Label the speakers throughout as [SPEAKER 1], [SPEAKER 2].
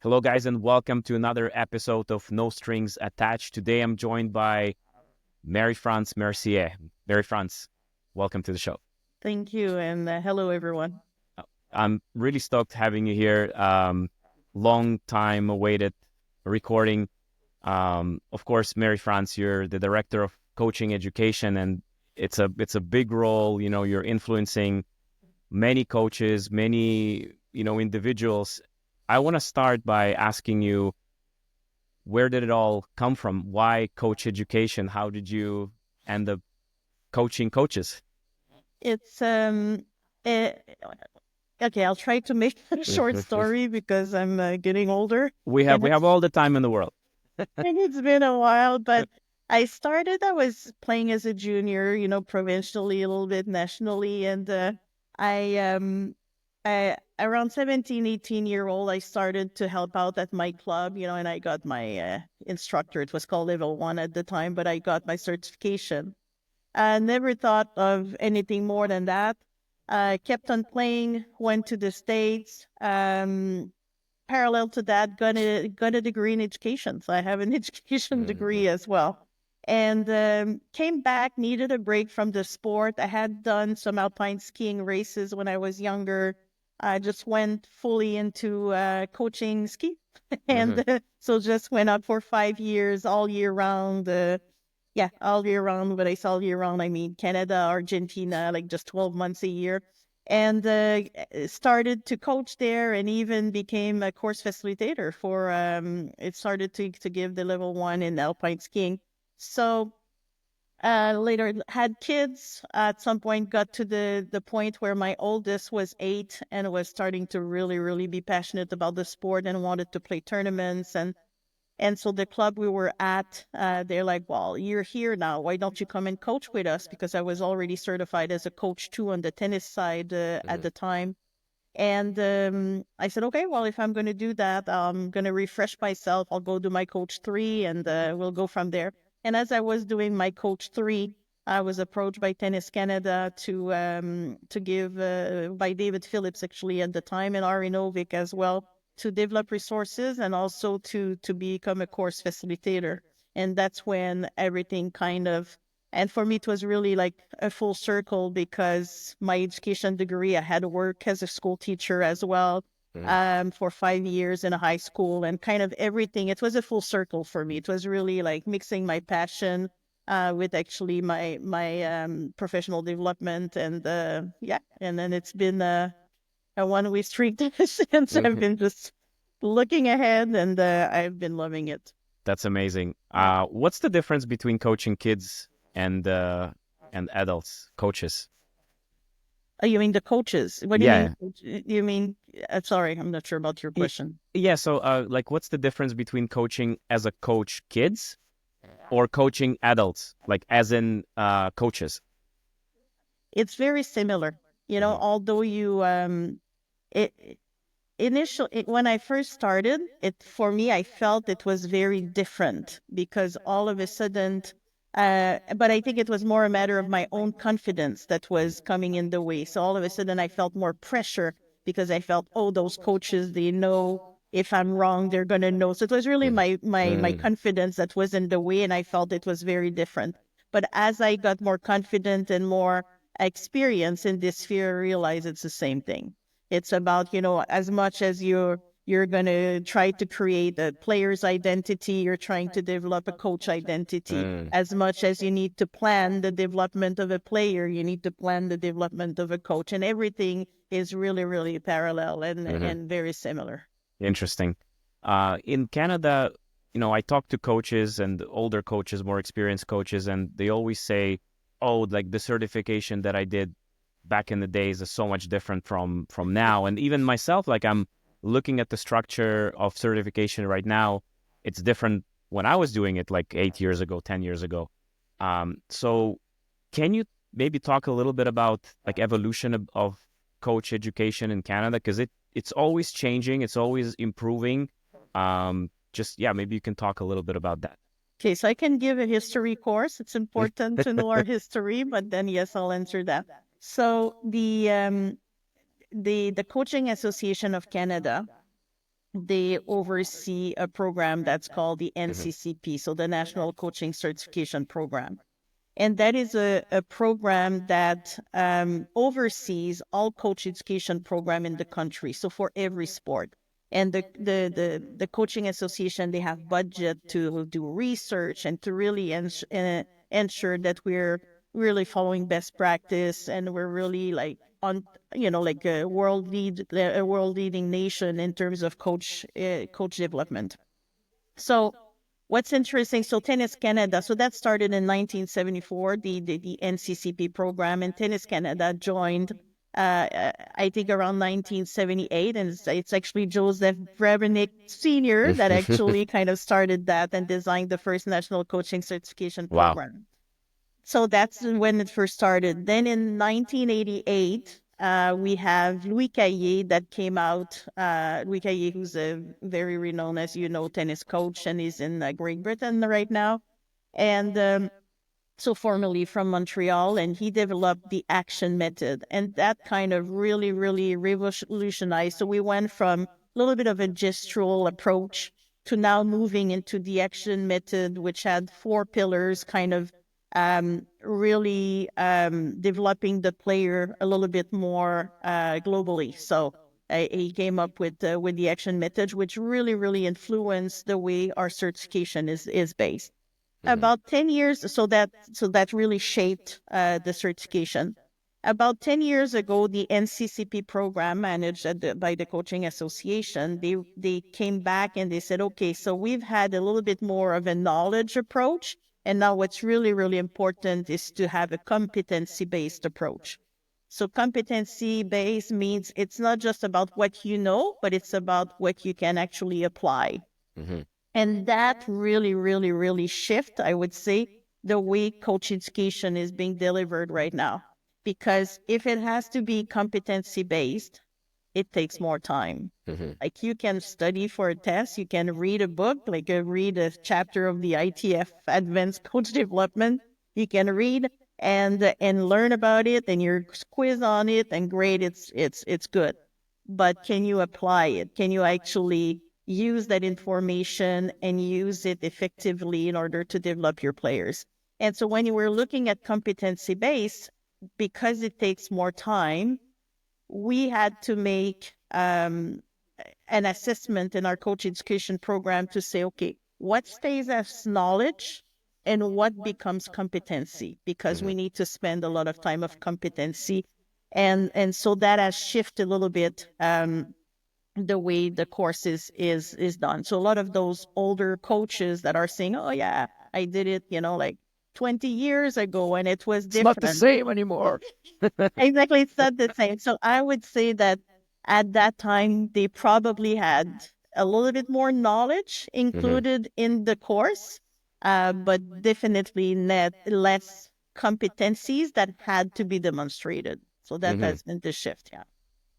[SPEAKER 1] Hello, guys, and welcome to another episode of No Strings Attached. Today, I'm joined by Marie-France Mercier. Marie-France, welcome to the show.
[SPEAKER 2] Thank you, and hello, everyone.
[SPEAKER 1] I'm really stoked having you here. Long time awaited recording. Of course, Marie-France, you're the director of coaching education, and it's a big role. You're influencing many coaches, many individuals. I want to start by asking you, where did it all come from? Why coach education? How did you end up coaching coaches?
[SPEAKER 2] It's eh, okay. I'll try to make a short story because I'm getting older,
[SPEAKER 1] we have
[SPEAKER 2] and
[SPEAKER 1] we have all the time in the world.
[SPEAKER 2] and it's been a while. But I was playing as a junior, provincially, a little bit nationally, and I around 17, 18-year old, I started to help out at my club, and I got my instructor. It was called level 1 at the time, but I got my certification. I never thought of anything more than that. Kept on playing, went to the States. Parallel to that, got a degree in education. So I have an education degree as well. And came back, needed a break from the sport. I had done some alpine skiing races when I was younger. I just went fully into coaching ski.
[SPEAKER 1] Mhm.
[SPEAKER 2] And so just went out for 5 years, all year round. Yeah, all year round. But I say all year round, I mean Canada, Argentina, like just 12 months a year. And started to coach there and even became a course facilitator for, it started to give the level 1 in alpine skiing. So later had kids. At some point got to the point where my oldest was 8 and was starting to really, really be passionate about the sport and wanted to play tournaments. And so the club we were at, they're like, well, you're here now. Why don't you come and coach with us? Because I was already certified as a coach too on the tennis side at
[SPEAKER 1] Mhm.
[SPEAKER 2] the time. And I said, okay, well, if I'm going to do that, I'm going to refresh myself. I'll go do my coach 3 and we'll go from there. And as I was doing my coach 3, I was approached by Tennis Canada to give by David Phillips actually at the time and Ari Novick as well to develop resources and also to become a course facilitator. And that's when everything kind of, and for me, it was really like a full circle because my education degree, I had to work as a school teacher as well
[SPEAKER 1] Mhm.
[SPEAKER 2] for 5 years in a high school and kind of everything. It was a full circle for me. It was really like mixing my passion with actually my professional development. And yeah, and then it's been a one-way street since I've
[SPEAKER 1] Mhm.
[SPEAKER 2] been just looking ahead and I've been loving it.
[SPEAKER 1] That's amazing.
[SPEAKER 2] Yeah.
[SPEAKER 1] What's the difference between coaching kids and adults coaches?
[SPEAKER 2] Oh, you mean the coaches? What do you mean?
[SPEAKER 1] Yeah.
[SPEAKER 2] You mean? Sorry, I'm not sure about your
[SPEAKER 1] Y-
[SPEAKER 2] question.
[SPEAKER 1] Yeah, so like what's the difference between coaching as a coach kids or coaching adults, like as in coaches?
[SPEAKER 2] It's very similar,
[SPEAKER 1] Mhm.
[SPEAKER 2] although it when I first started, it for me, I felt it was very different because all of a sudden, but I think it was more a matter of my own confidence that was coming in the way. So all of a sudden, I felt more pressure because I felt, oh, those coaches, they know if I'm wrong, they're gonna know. So it was really
[SPEAKER 1] Mhm.
[SPEAKER 2] my
[SPEAKER 1] Mhm.
[SPEAKER 2] confidence that was in the way, and I felt it was very different. But as I got more confident and more experience in this sphere, I realized it's the same thing. It's about, as much as you're going to try to create a player's identity, you're trying to develop a coach identity.
[SPEAKER 1] Mm.
[SPEAKER 2] As much as you need to plan the development of a player, you need to plan the development of a coach. And everything is really, really parallel
[SPEAKER 1] Mhm.
[SPEAKER 2] and very similar.
[SPEAKER 1] Interesting. In Canada, I talk to coaches and older coaches, more experienced coaches, and they always say, "Oh, like the certification that I did back in the days is so much different from now." And even myself, like I'm looking at the structure of certification right now, it's different when I was doing it like 8 years ago, 10 years ago. So, can you maybe talk a little bit about like evolution of coach education in Canada? Because it's always changing, it's always improving. Just yeah, maybe you can talk a little bit about that.
[SPEAKER 2] Okay, so I can give a history course. It's important to know our history, but then yes, I'll answer that. So the Coaching Association of Canada they oversee a program that's called the
[SPEAKER 1] Mm-hmm.
[SPEAKER 2] NCCP, so the National Coaching Certification Program. And that is a program that oversees all coach education program in the country. So for every sport. And the coaching association, they have budget to do research and to really ensure that we're really following best practice, and we're really like on, like a world leading nation in terms of coach development. So what's interesting, so Tennis Canada, so that started in 1974, the NCCP program, and Tennis Canada joined, I think, around 1978, and it's actually Joseph Vrebenik Sr. that actually kind of started that and designed the first national coaching certification
[SPEAKER 1] Wow.
[SPEAKER 2] program. So that's when it first started. Then in 1988, we have Louis Caillé that came out. Louis Caillé, who's a very renowned, as you know, tennis coach, and he's in Great Britain right now. And so formerly from Montreal, and he developed the action method, and that kind of really, really revolutionized. So we went from a little bit of a gestural approach to now moving into the action method, which had four pillars, kind of really developing the player a little bit more globally. So he came up with the action method, which really, really influenced the way our certification is based.
[SPEAKER 1] Mm-hmm.
[SPEAKER 2] About 10 years, so that really shaped the certification. About 10 years ago, the NCCP program, managed by the Coaching Association, they came back and they said, okay, so we've had a little bit more of a knowledge approach, and now what's really, really important is to have a competency-based approach. So competency-based means it's not just about what you know, but it's about what you can actually apply.
[SPEAKER 1] Mm-hmm.
[SPEAKER 2] And that really, really, really shift, I would say, the way coach education is being delivered right now. Because if it has to be competency based, it takes more time.
[SPEAKER 1] Mm-hmm.
[SPEAKER 2] Like, you can study for a test, you can read a book, like read a chapter of the ITF Advanced Coach Development. You can read and learn about it, and you're quiz on it, and great, it's good. But can you apply it? Can you actually use that information and use it effectively in order to develop your players? And so when you were looking at competency based, because it takes more time, we had to make an assessment in our coach education program to say, okay, what stays as knowledge and what becomes competency? Because
[SPEAKER 1] Mm-hmm.
[SPEAKER 2] we need to spend a lot of time of competency. And so that has shifted a little bit the way the course is done. So a lot of those older coaches that are saying, oh yeah, I did it, like 20 years ago, and it was
[SPEAKER 1] It's not the
[SPEAKER 2] different.
[SPEAKER 1] same anymore.
[SPEAKER 2] Exactly, it's not the same. So I would say that at that time, they probably had a little bit more knowledge
[SPEAKER 1] Mm-hmm.
[SPEAKER 2] included in the course, but definitely not less competencies that had to be demonstrated. So that
[SPEAKER 1] Mm-hmm.
[SPEAKER 2] has been the shift, yeah.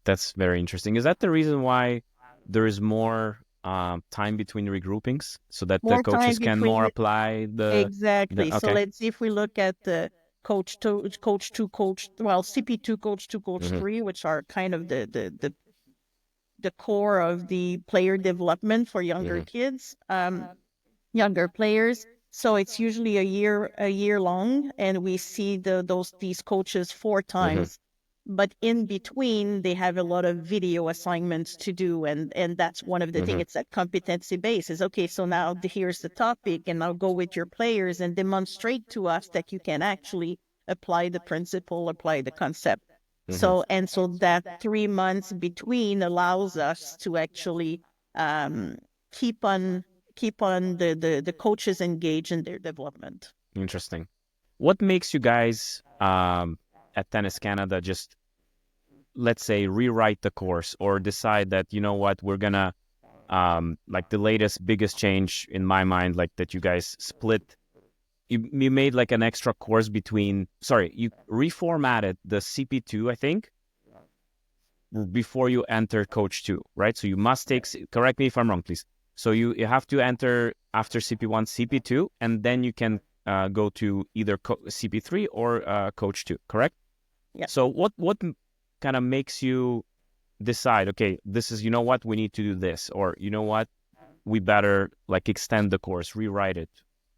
[SPEAKER 1] That's very interesting. Is that the reason why there is more time between regroupings so that the
[SPEAKER 2] More time
[SPEAKER 1] coaches can
[SPEAKER 2] between
[SPEAKER 1] more apply the
[SPEAKER 2] exactly. So
[SPEAKER 1] okay.
[SPEAKER 2] let's see, if we look at the coach two, CP2, coach two, coach
[SPEAKER 1] Mm-hmm.
[SPEAKER 2] three, which are kind of the core of the player development for younger
[SPEAKER 1] Mm-hmm.
[SPEAKER 2] kids, younger players. So it's usually a year long, and we see these coaches four
[SPEAKER 1] Mm-hmm.
[SPEAKER 2] times. But in between, they have a lot of video assignments to do, and that's one of the things.
[SPEAKER 1] Mm-hmm.
[SPEAKER 2] It's that competency base. Is okay. So now here's the topic, and now go with your players and demonstrate to us that you can actually apply the principle, apply the concept.
[SPEAKER 1] Mm-hmm.
[SPEAKER 2] So that 3 months between allows us to actually um, keep on the coaches engaged in their development.
[SPEAKER 1] Interesting. What makes you guys at Tennis Canada just, let's say, rewrite the course or decide that, you know what, we're gonna like the latest biggest change in my mind, like that you guys split, you made like an extra course between, sorry, you reformatted the CP2, I think, before you enter Coach 2, right? So you must take, correct me if I'm wrong, please. So you have to enter after CP1, CP2, and then you can go to either CP3 or Coach 2, correct?
[SPEAKER 2] Yeah.
[SPEAKER 1] So what kind of makes you decide, okay, this is, you know what, we need to do this, or you know what, we better like extend the course, rewrite it,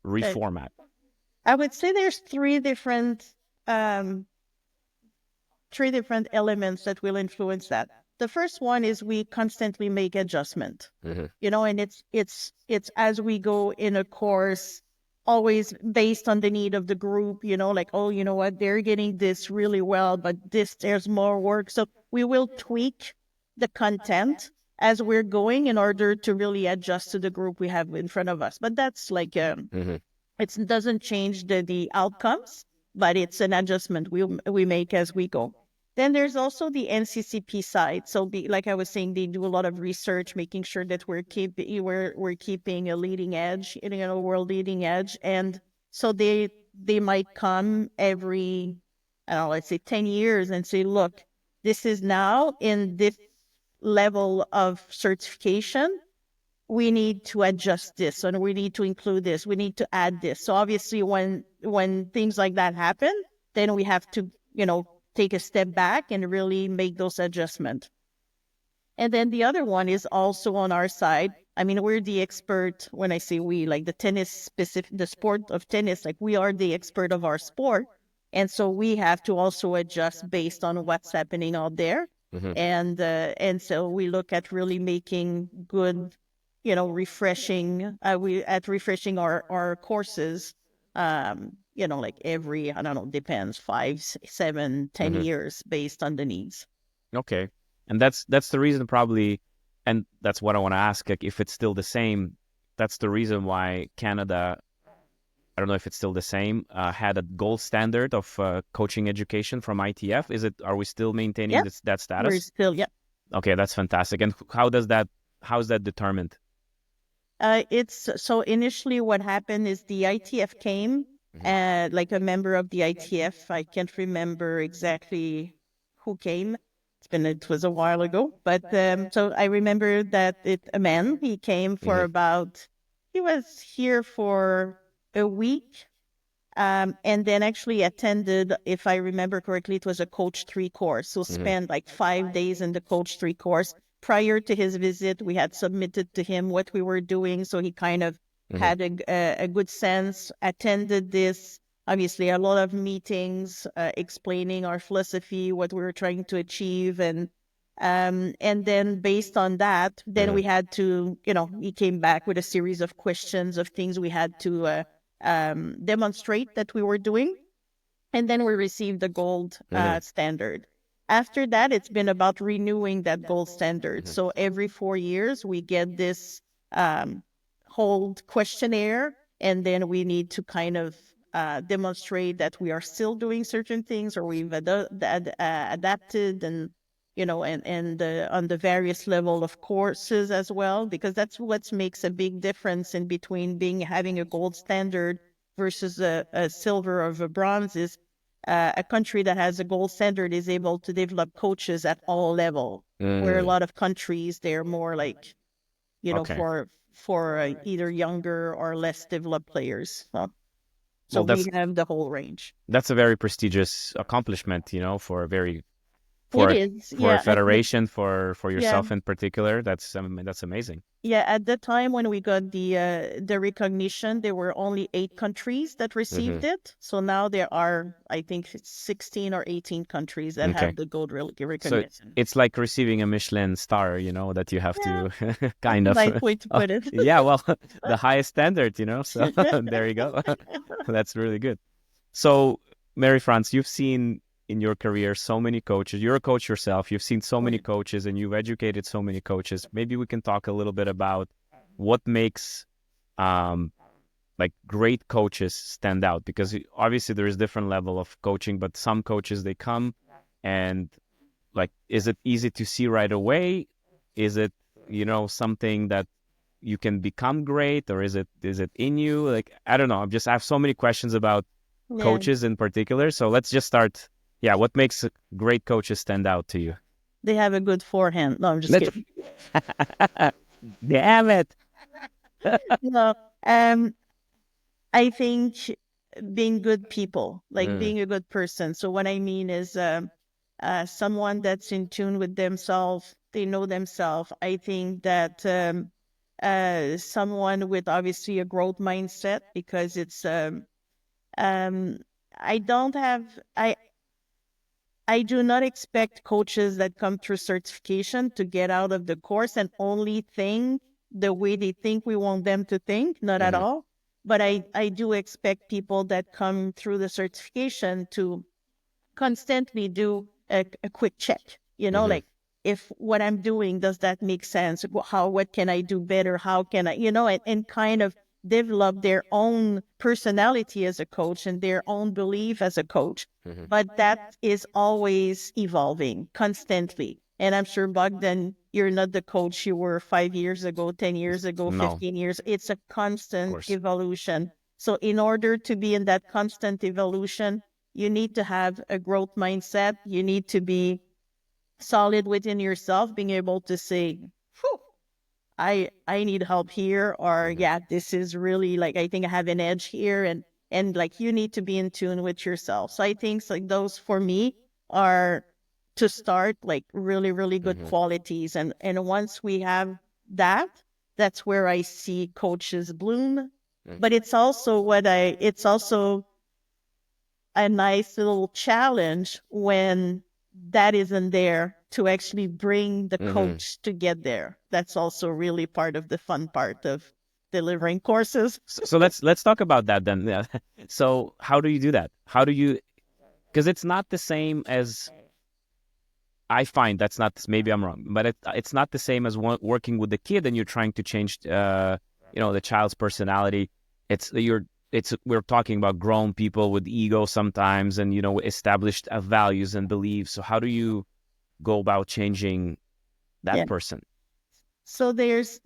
[SPEAKER 2] Uh,
[SPEAKER 1] reformat?
[SPEAKER 2] I would say there's um, three different elements that will influence that. The first one is we constantly make adjustment,
[SPEAKER 1] Mm-hmm.
[SPEAKER 2] and it's as we go in a course, always based on the need of the group, like, oh, you know what, they're getting this really well, but there's more work. So we will tweak the content as we're going in order to really adjust to the group we have in front of us. But that's like
[SPEAKER 1] Mm-hmm.
[SPEAKER 2] it doesn't change the outcomes, but it's an adjustment we make as we go. Then there's also the NCCP side. So, like I was saying, they do a lot of research, making sure that we're keeping a leading edge, world leading edge. And so they might come every, I don't know, let's say 10 years and say, look, this is now in this level of certification, we need to adjust this and we need to include this, we need to add this. So obviously when things like that happen, then we have to take a step back and really make those adjustments. And then the other one is also on our side. I mean, we're the expert. When I say we, like the tennis specific, the sport of tennis, like we are the expert of our sport. And so we have to also adjust based on what's happening out there.
[SPEAKER 1] Mm-hmm.
[SPEAKER 2] And so we look at really making good, refreshing our courses, like every, I don't know, depends, 5, 7, 10
[SPEAKER 1] Mm-hmm.
[SPEAKER 2] years based on the needs.
[SPEAKER 1] Okay. And that's the reason probably, and that's what I want to ask, like if it's still the same, that's the reason why Canada, I don't know if it's still the same, had a gold standard of coaching education from ITF. Are we still maintaining
[SPEAKER 2] Yep.
[SPEAKER 1] this, that
[SPEAKER 2] We're
[SPEAKER 1] status?
[SPEAKER 2] still, yep.
[SPEAKER 1] Okay, that's fantastic. And how's that determined?
[SPEAKER 2] It's so initially what happened is the ITF came,
[SPEAKER 1] Mm-hmm.
[SPEAKER 2] like a member of the ITF. I can't remember exactly who came. It was a while ago, but so I remember that a man, he came for
[SPEAKER 1] Mm-hmm.
[SPEAKER 2] he was here for a week. And then actually attended, if I remember correctly, it was a Coach 3 course. So
[SPEAKER 1] Mm-hmm.
[SPEAKER 2] spent like 5 days in the Coach 3 course. Prior to his visit, we had submitted to him what we were doing. So he kind of
[SPEAKER 1] Mm-hmm.
[SPEAKER 2] had a good sense, attended this, obviously a lot of meetings, explaining our philosophy, what we were trying to achieve. And then based on that, then
[SPEAKER 1] Mm-hmm.
[SPEAKER 2] we had to, he came back with a series of questions of things we had to demonstrate that we were doing. And then we received the gold
[SPEAKER 1] Mm-hmm.
[SPEAKER 2] standard. After that, it's been about renewing that gold standard.
[SPEAKER 1] Mm-hmm.
[SPEAKER 2] So every 4 years, we get this whole questionnaire, and then we need to kind of demonstrate that we are still doing certain things, or we've adapted, and on the various level of courses as well, because that's what makes a big difference in between having a gold standard versus a silver or a bronze is a country that has a gold standard is able to develop coaches at all level, where a
[SPEAKER 1] Mm.
[SPEAKER 2] lot of countries they're more like
[SPEAKER 1] Okay.
[SPEAKER 2] for either younger or less developed players. So
[SPEAKER 1] Well,
[SPEAKER 2] we have the whole range.
[SPEAKER 1] that's a very prestigious accomplishment, for
[SPEAKER 2] It
[SPEAKER 1] for
[SPEAKER 2] is,
[SPEAKER 1] for a
[SPEAKER 2] yeah.
[SPEAKER 1] federation, for
[SPEAKER 2] Yeah,
[SPEAKER 1] yourself in particular. That's amazing.
[SPEAKER 2] yeah. At the time when we got the recognition, there were only 8 countries that
[SPEAKER 1] Mm-hmm.
[SPEAKER 2] received it. So now there are, I think, it's 16 or 18 countries that
[SPEAKER 1] Okay.
[SPEAKER 2] have the gold
[SPEAKER 1] So
[SPEAKER 2] recognition.
[SPEAKER 1] it's like receiving a Michelin star, that you have
[SPEAKER 2] Yeah,
[SPEAKER 1] to
[SPEAKER 2] that's
[SPEAKER 1] kind
[SPEAKER 2] a
[SPEAKER 1] of.
[SPEAKER 2] nice way to
[SPEAKER 1] Oh,
[SPEAKER 2] put it.
[SPEAKER 1] yeah, well, the highest standard, So there you go. That's really good. So, Marie-France, you've seen in your career so many coaches. You're a coach yourself. You've seen so many coaches and you've educated so many coaches. Maybe we can talk a little bit about what makes um, like great coaches stand out, because obviously there is different level of coaching, but some coaches, they come and like, is it easy to see right away? Is it, something that you can become great, or is it in you? Like, I don't know. I have so many questions about
[SPEAKER 2] Yeah,
[SPEAKER 1] coaches in particular. So let's just start. Yeah, what makes great coaches stand out to you?
[SPEAKER 2] they have a good forehand. No, I'm just
[SPEAKER 1] Let
[SPEAKER 2] kidding.
[SPEAKER 1] Damn it.
[SPEAKER 2] No, I think being good people, like
[SPEAKER 1] Mm,
[SPEAKER 2] being a good person. So what I mean is, someone that's in tune with themselves. They know themselves. I think that someone with obviously a growth mindset, because it's um, I don't have I do not expect coaches that come through certification to get out of the course and only think the way they think we want them to think, not at
[SPEAKER 1] Mm-hmm.
[SPEAKER 2] all. But I do expect people that come through the certification to constantly do a quick check,
[SPEAKER 1] Mm-hmm.
[SPEAKER 2] like, if what I'm doing, does that make sense? What can I do better? How can I, and kind of develop their own personality as a coach and their own belief as a coach.
[SPEAKER 1] Mm-hmm.
[SPEAKER 2] But that is always evolving constantly. And I'm sure, Bogdan, you're not the coach you were 5 years ago, 10 years ago,
[SPEAKER 1] No,
[SPEAKER 2] 15 years. It's a
[SPEAKER 1] of
[SPEAKER 2] constant
[SPEAKER 1] course.
[SPEAKER 2] evolution. So in order to be in that constant evolution, you need to have a growth mindset. You need to be solid within yourself, being able to say, "Phew, I need help here," or
[SPEAKER 1] Mm-hmm.
[SPEAKER 2] yeah, this is really like, I think I have an edge here, and like, you need to be in tune with yourself. So I think like those for me are, to start, like, really really good
[SPEAKER 1] Mm-hmm.
[SPEAKER 2] qualities, and once we have that, that's where I see coaches bloom. But it's also a nice little challenge when that isn't there to actually bring the
[SPEAKER 1] Mm-hmm.
[SPEAKER 2] coach to get there. That's also really part of the fun part of delivering courses.
[SPEAKER 1] So let's talk about that then. Yeah. So how do you do that? How do you? Because it's not the same as, I find that's not, maybe I'm wrong, but it's not the same as working with the kid and you're trying to change the child's personality. We're talking about grown people with ego sometimes, and established values and beliefs. So how do you go about changing that
[SPEAKER 2] Yeah.
[SPEAKER 1] person?
[SPEAKER 2] So there's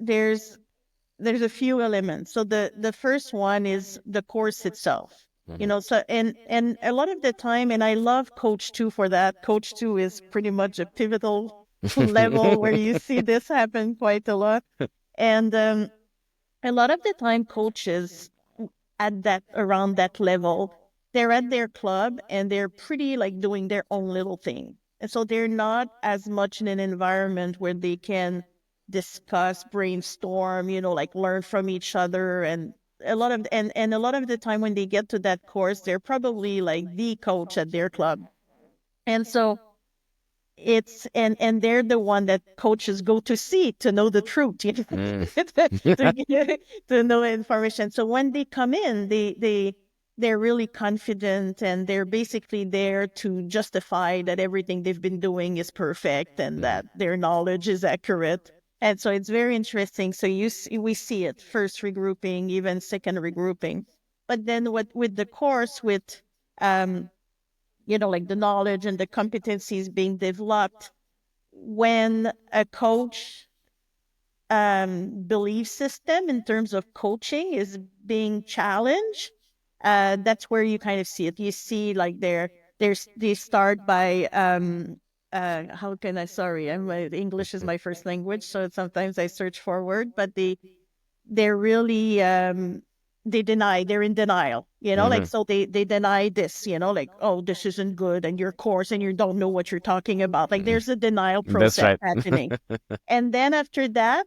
[SPEAKER 2] a few elements. So the first one is the course itself.
[SPEAKER 1] Mm-hmm.
[SPEAKER 2] So and a lot of the time, and I love Coach 2 for that. Coach 2 is pretty much a pivotal level where you see this happen quite a lot. And a lot of the time, coaches at that around that level, they're at their club and they're pretty like doing their own little thing. And so they're not as much in an environment where they can discuss, brainstorm, like learn from each other. And a lot of the time when they get to that course, they're probably like the coach at their club. And so and they're the one that coaches go to see to know the truth,
[SPEAKER 1] Mm.
[SPEAKER 2] to know information. So when they come in, they're really confident, and they're basically there to justify that everything they've been doing is perfect and
[SPEAKER 1] Mhm.
[SPEAKER 2] that their knowledge is accurate. And so it's very interesting. So we see it first regrouping, even second regrouping, but then with the course, with um like the knowledge and the competencies being developed, when a coach belief system in terms of coaching is being challenged, that's where you kind of see it. You see, like, they start by how can I, sorry, English is my first language, so sometimes I search for a word, but they're really they're in denial, like,
[SPEAKER 1] Mhm.
[SPEAKER 2] so they deny this, like, oh, this isn't good, and your course, and you don't know what you're talking about, like,
[SPEAKER 1] Mhm.
[SPEAKER 2] there's a denial
[SPEAKER 1] That's
[SPEAKER 2] process
[SPEAKER 1] right.
[SPEAKER 2] happening. And then after that,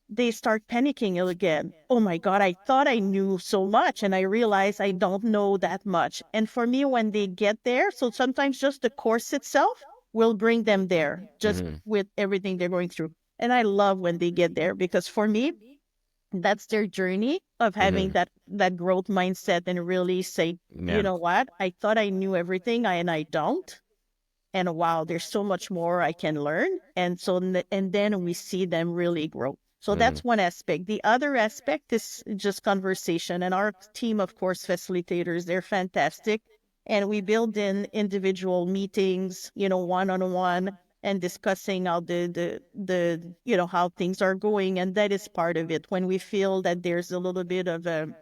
[SPEAKER 2] they start panicking again. Oh my God, I thought I knew so much, and I realize I don't know that much. And for me, when they get there, so sometimes just the course itself will bring them there, just
[SPEAKER 1] Mhm.
[SPEAKER 2] with everything they're going through. And I love when they get there, because for me, that's their journey of having
[SPEAKER 1] Mhm.
[SPEAKER 2] that growth mindset, and really say, you
[SPEAKER 1] Yeah.
[SPEAKER 2] know what, I thought I knew everything, and I don't. And wow, there's so much more I can learn. And so and then we see them really grow. So
[SPEAKER 1] Mhm.
[SPEAKER 2] that's one aspect. The other aspect is just conversation, and our team of course facilitators, they're fantastic, and we build in individual meetings, one on one, and discussing how the how things are going. And that is part of it. When we feel that there's a little bit of a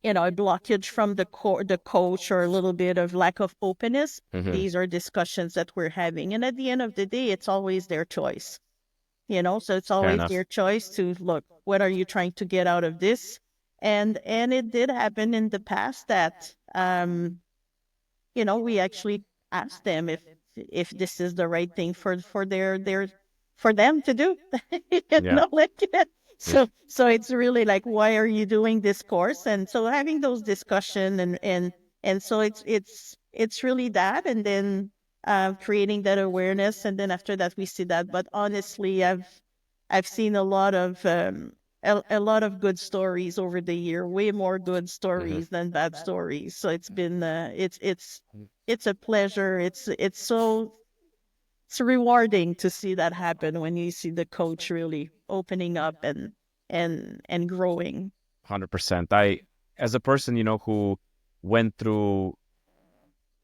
[SPEAKER 2] blockage from the coach, or a little bit of lack of openness,
[SPEAKER 1] Mhm.
[SPEAKER 2] these are discussions that we're having. And at the end of the day, it's always their choice, so it's
[SPEAKER 1] Fair
[SPEAKER 2] always
[SPEAKER 1] enough.
[SPEAKER 2] their choice to look, what are you trying to get out of this? And it did happen in the past that we actually asked them if this is the right thing for their for them to do.
[SPEAKER 1] Yeah.
[SPEAKER 2] Like
[SPEAKER 1] Yeah.
[SPEAKER 2] so it's really like, why are you doing this course? And so having those discussion and so it's really that, and then creating that awareness, and then after that we see that. But honestly, I've seen a lot of good stories over the year, way more good
[SPEAKER 1] Mhm.
[SPEAKER 2] stories than bad stories. So it's been it's a pleasure. It's rewarding to see that happen when you see the coach really opening up and growing.
[SPEAKER 1] 100%. As a person, who went through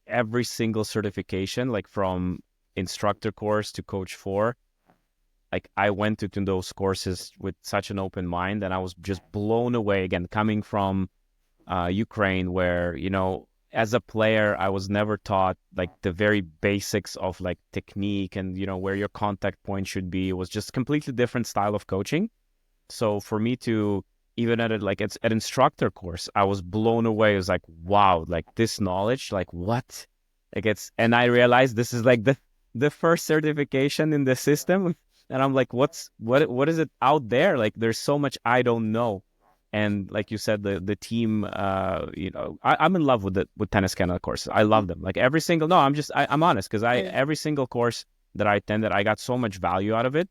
[SPEAKER 1] every single certification, like from instructor course to coach four, like I went to those courses with such an open mind, and I was just blown away again, coming from Ukraine, where, as a player, I was never taught like the very basics of like technique and, where your contact point should be. It was just completely different style of coaching. So for me to even at it, like it's an instructor course, I was blown away. It was like, wow, like this knowledge, like what? Like and I realized this is like the first certification in the system. And I'm like, what is it out there? Like there's so much I don't know. And like you said, the team, I'm in love with with Tennis Canada courses. I love them. Like every single, no, I'm honest, because
[SPEAKER 2] Yeah.
[SPEAKER 1] every single course that I attended, I got so much value out of it,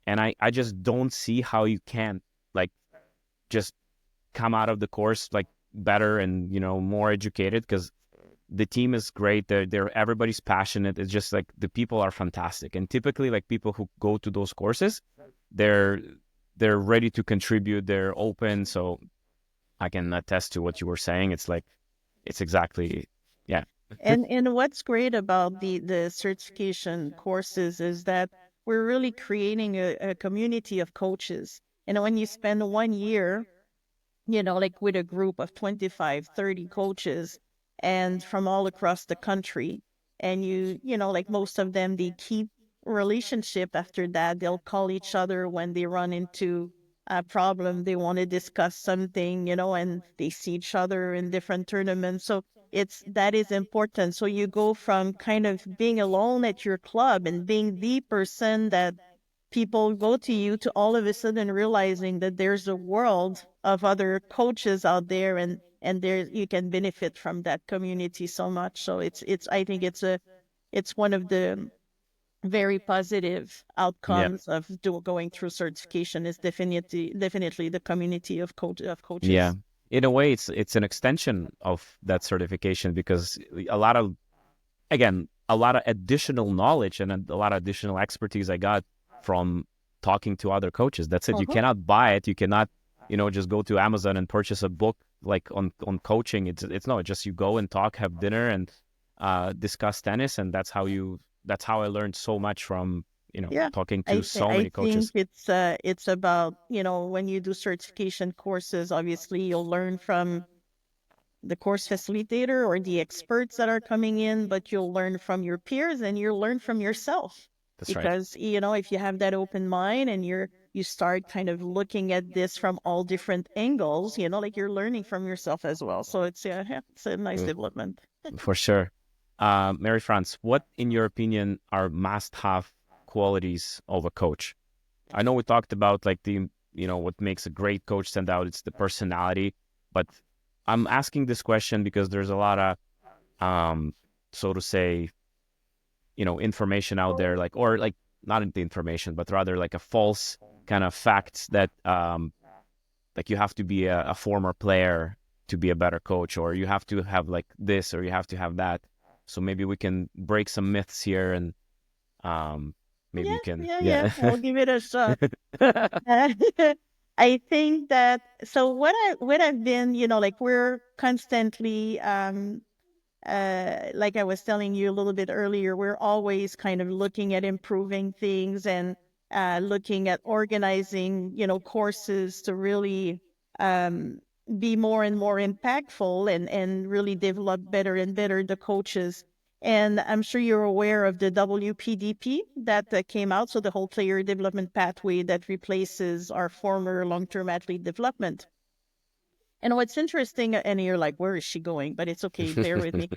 [SPEAKER 1] and I just don't see how you can like just come out of the course like better and more educated, because the team is great. They're everybody's passionate. It's just like the people are fantastic, and typically like people who go to those courses, they're they're ready to contribute, they're open. So I can attest to what you were saying. It's like it's exactly, yeah.
[SPEAKER 2] And what's great about the certification courses is that we're really creating a community of coaches. And when you spend 1 year, like with a group of 25, 30 coaches and from all across the country, and like most of them, they keep relationship after that. They'll call each other when they run into a problem, they want to discuss something, and they see each other in different tournaments. So that is important. So you go from kind of being alone at your club and being the person that people go to you, to all of a sudden realizing that there's a world of other coaches out there, and there you can benefit from that community so much. So it's I think it's one of the very positive
[SPEAKER 1] Yeah.
[SPEAKER 2] outcomes of going through certification, is definitely the community of
[SPEAKER 1] Yeah.
[SPEAKER 2] coaches.
[SPEAKER 1] In a way, it's an extension of that certification, because a lot of, again, a lot of additional knowledge and a lot of additional expertise I got from talking to other coaches. That's it. You
[SPEAKER 2] Uh-huh.
[SPEAKER 1] cannot buy it. You cannot, just go to Amazon and purchase a book like on coaching. It's no, it's just you go and talk, have dinner, and discuss tennis, and that's how I learned so much from
[SPEAKER 2] Yeah,
[SPEAKER 1] talking to so
[SPEAKER 2] I
[SPEAKER 1] many
[SPEAKER 2] think
[SPEAKER 1] coaches.
[SPEAKER 2] it's about, when you do certification courses, obviously you'll learn from the course facilitator or the experts that are coming in, but you'll learn from your peers and you'll learn from yourself.
[SPEAKER 1] That's right.
[SPEAKER 2] Because, if you have that open mind and you start kind of looking at this from all different angles, like you're learning from yourself as well. So yeah, it's a nice
[SPEAKER 1] Mm,
[SPEAKER 2] development.
[SPEAKER 1] for sure. Marie-France, what in your opinion are must-have qualities of a coach? I know we talked about like what makes a great coach stand out. It's the personality, but I'm asking this question because there's a lot of, so to say, information out there, like, or like not the information, but rather like a false kind of facts that, like you have to be a former player to be a better coach, or you have to have like this, or you have to have that. So maybe we can break some myths here, and maybe
[SPEAKER 2] Yeah,
[SPEAKER 1] you can,
[SPEAKER 2] yeah, yeah.
[SPEAKER 1] yeah.
[SPEAKER 2] I'll give it a shot. I think that, so what I've been, like we're constantly like I was telling you a little bit earlier, we're always kind of looking at improving things and looking at organizing, courses to really um, be more and more impactful and really develop better and better the coaches. And I'm sure you're aware of the WPDP that came out. So the whole player development pathway that replaces our former long-term athlete development. And what's interesting, and you're like, where is she going? But it's okay, bear with me.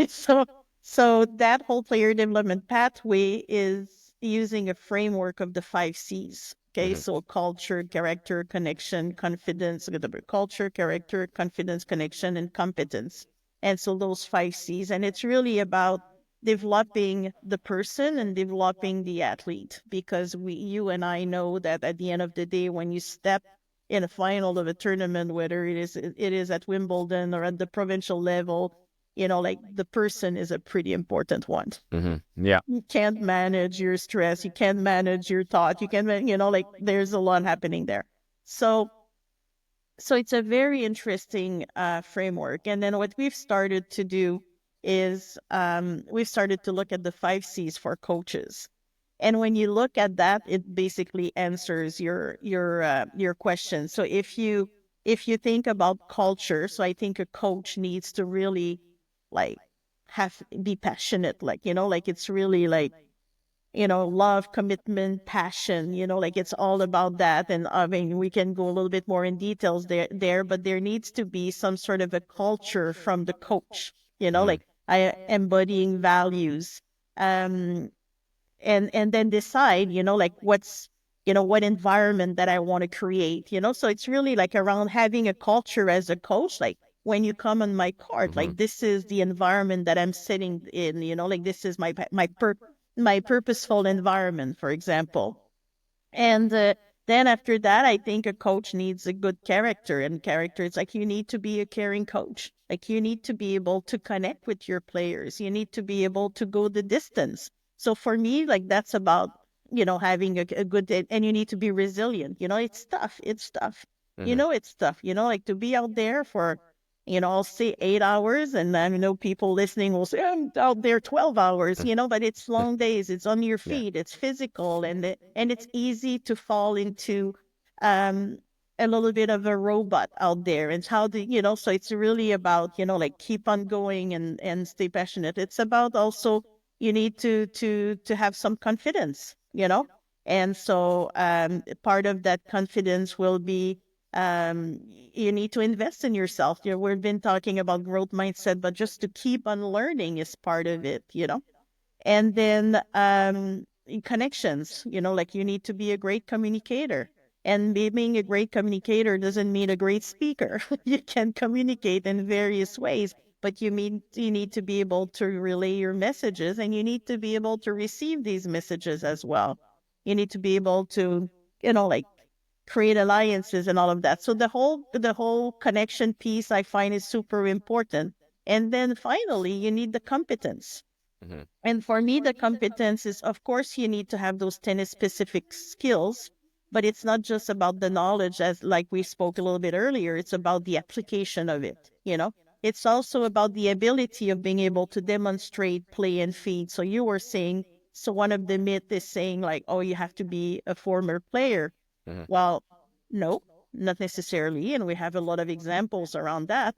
[SPEAKER 2] So, So that whole player development pathway is using a framework of the 5 C's. Okay,
[SPEAKER 1] Hmm.
[SPEAKER 2] so culture, character, connection, confidence, culture, character, confidence, connection, and competence. And so those 5 C's. And it's really about developing the person and developing the athlete, because you and I know that at the end of the day, when you step in a final of a tournament, whether it is at Wimbledon or at the provincial level, like the person is a pretty important one.
[SPEAKER 1] Hmm. Yeah.
[SPEAKER 2] You can't manage your stress. You can't manage your thought. You can't, like there's a lot happening there. So, so it's a very interesting framework. And then what we've started to do is we've started to look at the 5 C's for coaches. And when you look at that, it basically answers your question. So if you think about culture, so I think a coach needs to really like have be passionate, like like it's really like love, commitment, passion, like it's all about that. And I mean, we can go a little bit more in details there, but there needs to be some sort of a culture from the coach,
[SPEAKER 1] Hmm.
[SPEAKER 2] like I embodying values. Um, and then decide like what's what environment that I want to create, so it's really like around having a culture as a coach. Like when you come on my court,
[SPEAKER 1] Hmm.
[SPEAKER 2] like this is the environment that I'm sitting in, like this is my purposeful environment, for example. And then after that, I think a coach needs a good character. And character, it's like you need to be a caring coach. Like you need to be able to connect with your players. You need to be able to go the distance. So for me, like that's about, having a good day. And you need to be resilient. It's tough. It's tough.
[SPEAKER 1] Hmm.
[SPEAKER 2] It's tough. Like to be out there for, I'll say 8 hours. And then, people listening will say, I'm out there 12 hours, but it's long days. It's on your
[SPEAKER 1] Yeah.
[SPEAKER 2] feet. It's physical. And it's easy to fall into um, a little bit of a robot out there. And how so it's really about, like keep on going and stay passionate. It's about also, you need to have some confidence. And so part of that confidence will be you need to invest in yourself. We've been talking about growth mindset, but just to keep on learning is part of it. And then connections, like you need to be a great communicator. And being a great communicator doesn't mean a great speaker. You can communicate in various ways, but you need to be able to relay your messages, and you need to be able to receive these messages as well. You need to be able to, like create alliances and all of that. So the whole connection piece I find is super important. And then finally, you need the competence.
[SPEAKER 1] Hmm.
[SPEAKER 2] And for me, the competence is, of course, you need to have those tennis specific skills, but it's not just about the knowledge, as like we spoke a little bit earlier. It's about the application of it. It's also about the ability of being able to demonstrate play and feed. So you were saying, so one of the myth is saying like, oh, you have to be a former player.
[SPEAKER 1] Hmm.
[SPEAKER 2] Well, no, not necessarily. And we have a lot of examples around that.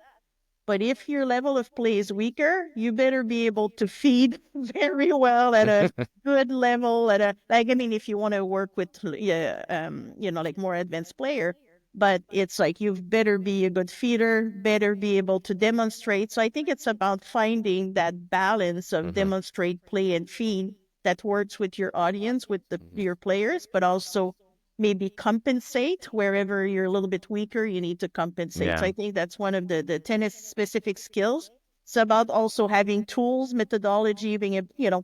[SPEAKER 2] But if your level of play is weaker, you better be able to feed very well at a good level. I mean, if you want to work with, yeah, like more advanced player, but it's like you better be a good feeder, better be able to demonstrate. So I think it's about finding that balance of
[SPEAKER 1] Hmm.
[SPEAKER 2] demonstrate, play, and feed that works with your audience, with
[SPEAKER 1] Hmm.
[SPEAKER 2] your players, but also maybe compensate wherever you're a little bit weaker. You need to compensate. So
[SPEAKER 1] Yeah.
[SPEAKER 2] I think that's one of the tennis specific skills. It's about also having tools, methodology,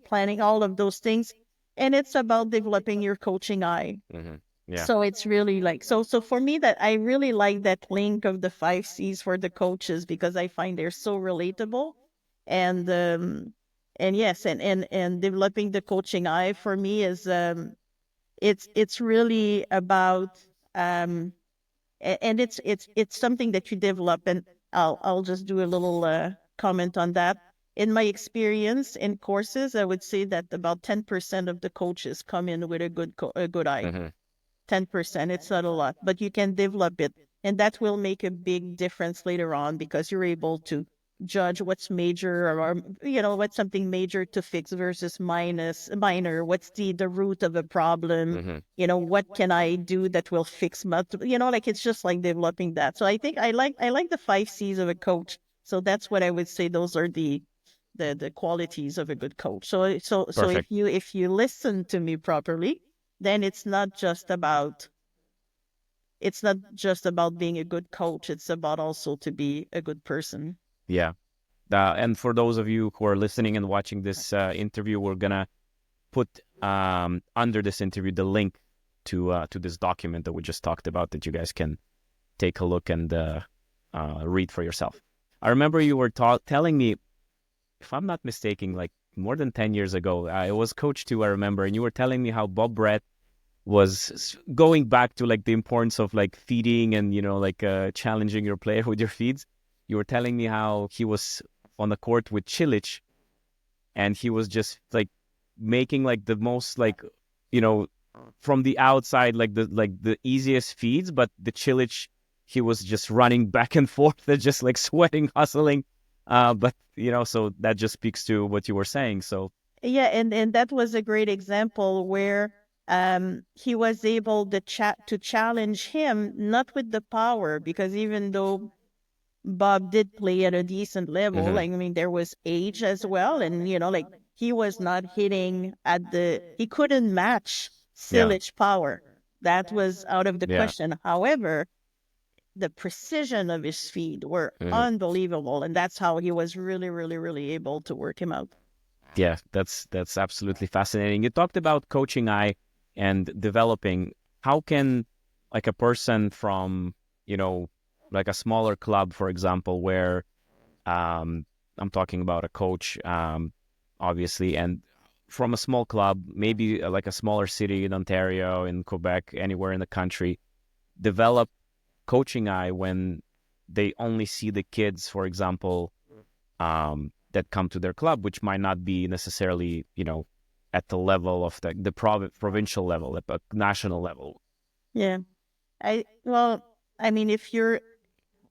[SPEAKER 2] planning all of those things. And it's about developing your coaching eye.
[SPEAKER 1] Hmm. Yeah.
[SPEAKER 2] So it's really like, so for me, that I really like that link of the 5 C's for the coaches, because I find they're so relatable. And yes, and developing the coaching eye for me is it's really about um and it's something that you develop. And I'll just do a little comment on that. In my experience in courses, I would say that about 10% of the coaches come in with a good eye.
[SPEAKER 1] Hmm.
[SPEAKER 2] 10%. It's not a lot, but you can develop it. And that will make a big difference later on, because you're able to judge what's major, or what's something major to fix versus minor. What's the root of a problem?
[SPEAKER 1] Hmm.
[SPEAKER 2] What can I do that will fix like it's just like developing that. So I think I like the 5 C's of a coach. So that's what I would say. Those are the qualities of a good coach. So
[SPEAKER 1] Perfect.
[SPEAKER 2] if you listen to me properly, then it's not just about being a good coach. It's about also to be a good person.
[SPEAKER 1] Yeah. And for those of you who are listening and watching this interview, we're gonna put under this interview the link to this document that we just talked about that you guys can take a look and read for yourself. I remember you were telling me, if I'm not mistaken, like more than 10 years ago, I was coach too, I remember, and you were telling me how Bob Brett was going back to like the importance of like feeding and, like challenging your player with your feeds. You were telling me how he was on the court with Chilich and he was just like making like the most like, you know, from the outside, like the easiest feeds, but the Chilich, he was just running back and forth and just like sweating, hustling. But so that just speaks to what you were saying. So
[SPEAKER 2] Yeah, and that was a great example where he was able to challenge him, not with the power, because even though Bob did play at a decent level,
[SPEAKER 1] hmm
[SPEAKER 2] like I mean there was age as well, and like he was not hitting he couldn't match
[SPEAKER 1] yeah,
[SPEAKER 2] Silich power. That was out of the
[SPEAKER 1] yeah.
[SPEAKER 2] question. However, the precision of his feet were
[SPEAKER 1] Mhm.
[SPEAKER 2] unbelievable, and that's how he was really, really, really able to work him out.
[SPEAKER 1] Yeah, that's absolutely fascinating. You talked about coaching eye and developing. How can like a person from, like a smaller club, for example, where I'm talking about a coach, obviously, and from a small club, maybe like a smaller city in Ontario, in Quebec, anywhere in the country, develop coaching eye when they only see the kids, for example, that come to their club, which might not be necessarily, at the level of the provincial level, at the national level.
[SPEAKER 2] Yeah. Well, I mean,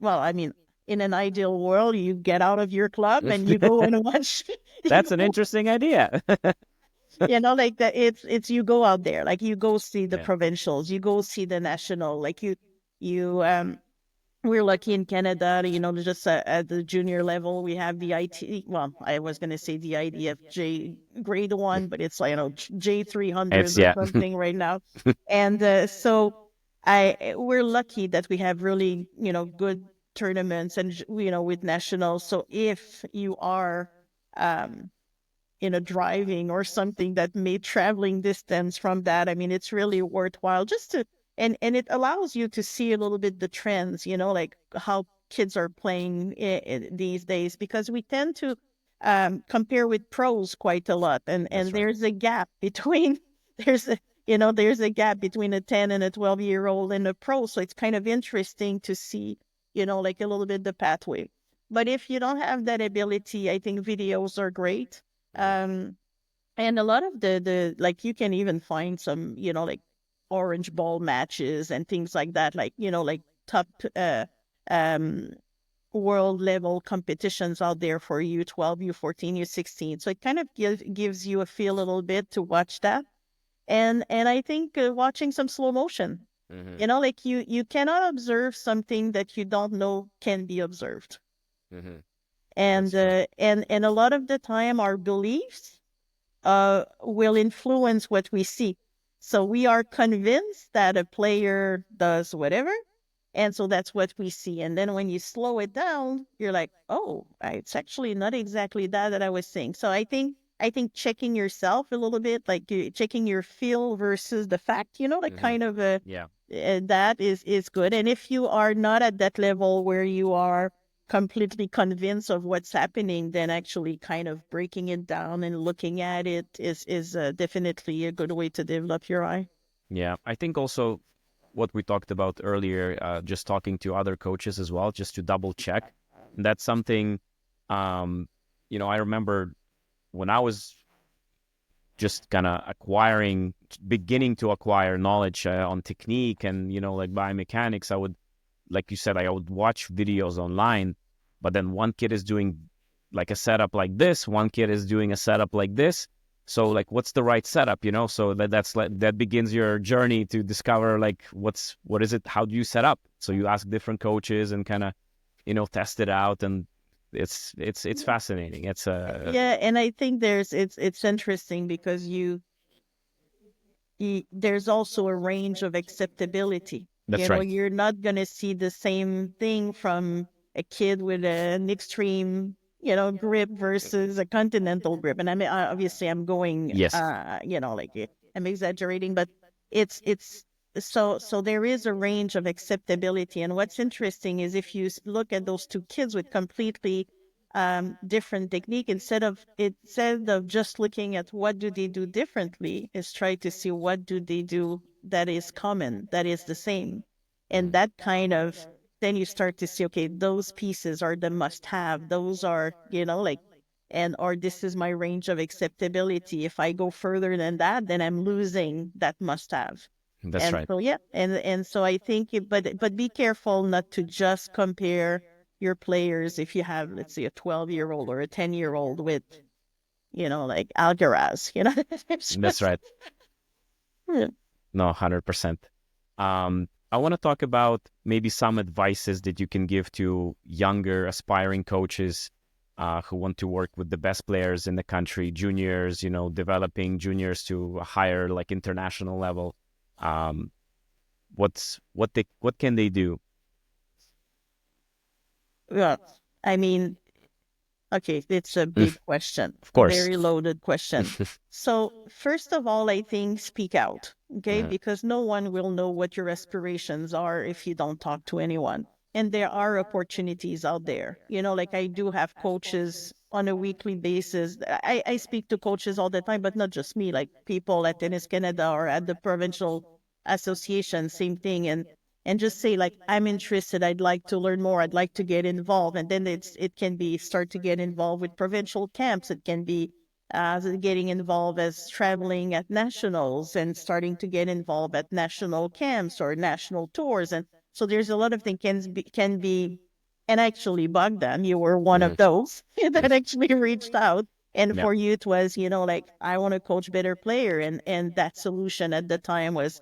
[SPEAKER 2] I mean, in an ideal world, you get out of your club and you go and watch, you
[SPEAKER 1] That's an
[SPEAKER 2] go,
[SPEAKER 1] interesting idea.
[SPEAKER 2] like that. It's you go out there, like you go see the
[SPEAKER 1] Yeah.
[SPEAKER 2] provincials, you go see the national, like you we're lucky in Canada, just at the junior level, we have the IT. Well, I was going to say the IDFJ grade one, but it's like,
[SPEAKER 1] It's
[SPEAKER 2] J300s or
[SPEAKER 1] yeah.
[SPEAKER 2] something right now. And so we're lucky that we have really, good tournaments and, with nationals. So if you are, um, driving or something that made traveling distance from that, I mean, it's really worthwhile just to, and it allows you to see a little bit the trends, like how kids are playing these days, because we tend to compare with pros quite a lot, and
[SPEAKER 1] That's right.
[SPEAKER 2] there's a gap between there's a there's a gap between a 10 and a 12-year-old and a pro, so it's kind of interesting to see, like a little bit the pathway. But if you don't have that ability, I think videos are great.
[SPEAKER 1] Mhm.
[SPEAKER 2] um, and a lot of the like you can even find some, like orange ball matches and things like that, like, like top uh um world level competitions out there for U12, U14, U16. So it kind of gives you a feel a little bit to watch that. And I think watching some slow motion,
[SPEAKER 1] Mhm.
[SPEAKER 2] like you cannot observe something that you don't know can be observed.
[SPEAKER 1] Mhm. That's
[SPEAKER 2] And
[SPEAKER 1] true.
[SPEAKER 2] and a lot of the time our beliefs will influence what we see. So we are convinced that a player does whatever, and so that's what we see. And then when you slow it down, you're like, oh, it's actually not exactly that I was saying. So I think checking yourself a little bit, like checking your feel versus the fact, like
[SPEAKER 1] Mhm.
[SPEAKER 2] kind of
[SPEAKER 1] Yeah.
[SPEAKER 2] that is good. And if you are not at that level where you are completely convinced of what's happening, then actually kind of breaking it down and looking at it is definitely a good way to develop your eye.
[SPEAKER 1] Yeah. I think also what we talked about earlier, just talking to other coaches as well, just to double check. And that's something, um, I remember when I was just kind of beginning to acquire knowledge on technique and, like biomechanics. I would, like you said, I would watch videos online, but then one kid is doing like a setup like this, one kid is doing a setup like this. So like, what's the right setup, So that's like, that begins your journey to discover like, what is it? How do you set up? So you ask different coaches and kind of, test it out. And It's fascinating. It's a
[SPEAKER 2] Yeah, and I think it's interesting because there's also a range of acceptability.
[SPEAKER 1] That's right.
[SPEAKER 2] You're not going to see the same thing from a kid with an extreme, grip versus a continental grip. And I mean, obviously, I'm going,
[SPEAKER 1] Yes,
[SPEAKER 2] I'm exaggerating, but it's so there is a range of acceptability. And what's interesting is if you look at those two kids with completely different technique, instead of just looking at what do they do differently, is try to see what do they do that is common, that is the same. And
[SPEAKER 1] mm,
[SPEAKER 2] that kind of, then you start to see, okay, those pieces are the must have, those are, and or this is my range of acceptability. If I go further than that, then I'm losing that must have.
[SPEAKER 1] that's
[SPEAKER 2] And
[SPEAKER 1] right.
[SPEAKER 2] so yeah, and so I think, but be careful not to just compare your players if you have, let's say, a 12-year-old or a 10-year-old with, like Alcaraz, It's
[SPEAKER 1] That's
[SPEAKER 2] just,
[SPEAKER 1] right.
[SPEAKER 2] yeah.
[SPEAKER 1] No, 100%. I want to talk about maybe some advices that you can give to younger aspiring coaches who want to work with the best players in the country, juniors, developing juniors to a higher like international level. Um, what can they do?
[SPEAKER 2] Yeah. I mean, okay, it's a
[SPEAKER 1] Mm,
[SPEAKER 2] big question,
[SPEAKER 1] of
[SPEAKER 2] a
[SPEAKER 1] course.
[SPEAKER 2] very loaded question. So, first of all, I think speak out, okay?
[SPEAKER 1] Mhm.
[SPEAKER 2] Because no one will know what your aspirations are if you don't talk to anyone. And there are opportunities out there. Like I do have coaches on a weekly basis. I speak to coaches all the time, but not just me, like people at Tennis Canada or at the provincial association, same thing. And just say like, I'm interested, I'd like to learn more, I'd like to get involved. And then it can be start to get involved with provincial camps. It can be getting involved as traveling at nationals and starting to get involved at national camps or national tours. And so there's a lot of things can be, and actually Bogdan, you were one of
[SPEAKER 1] Mhm.
[SPEAKER 2] those that
[SPEAKER 1] Yes.
[SPEAKER 2] actually reached out. And
[SPEAKER 1] Yeah.
[SPEAKER 2] for you, it was, like, I want to coach better player. And that solution at the time was,